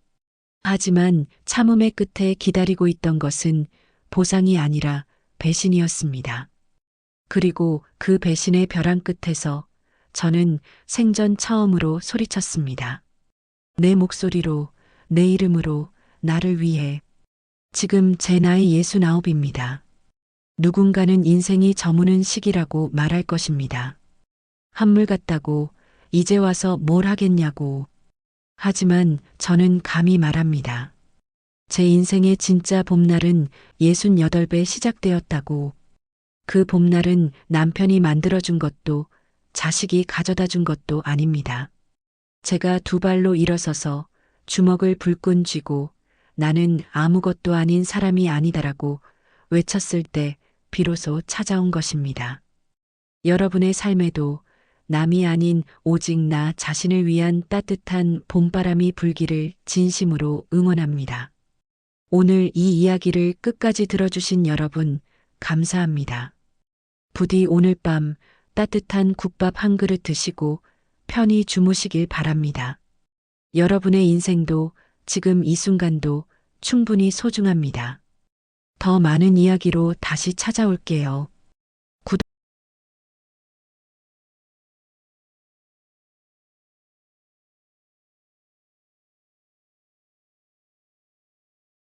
하지만 참음의 끝에 기다리고 있던 것은 보상이 아니라 배신이었습니다. 그리고 그 배신의 벼랑 끝에서 저는 생전 처음으로 소리쳤습니다. 내 목소리로, 내 이름으로, 나를 위해. 지금 제 나이 69입니다. 누군가는 인생이 저무는 시기라고 말할 것입니다. 한물 같다고, 이제 와서 뭘 하겠냐고. 하지만 저는 감히 말합니다. 제 인생의 진짜 봄날은 68배 시작되었다고. 그 봄날은 남편이 만들어준 것도 자식이 가져다 준 것도 아닙니다. 제가 두 발로 일어서서 주먹을 불끈 쥐고 나는 아무것도 아닌 사람이 아니다라고 외쳤을 때 비로소 찾아온 것입니다. 여러분의 삶에도 남이 아닌 오직 나 자신을 위한 따뜻한 봄바람이 불기를 진심으로 응원합니다. 오늘 이 이야기를 끝까지 들어주신 여러분, 감사합니다. 부디 오늘 밤 따뜻한 국밥 한 그릇 드시고 편히 주무시길 바랍니다. 여러분의 인생도 지금 이 순간도 충분히 소중합니다. 더 많은 이야기로 다시 찾아올게요.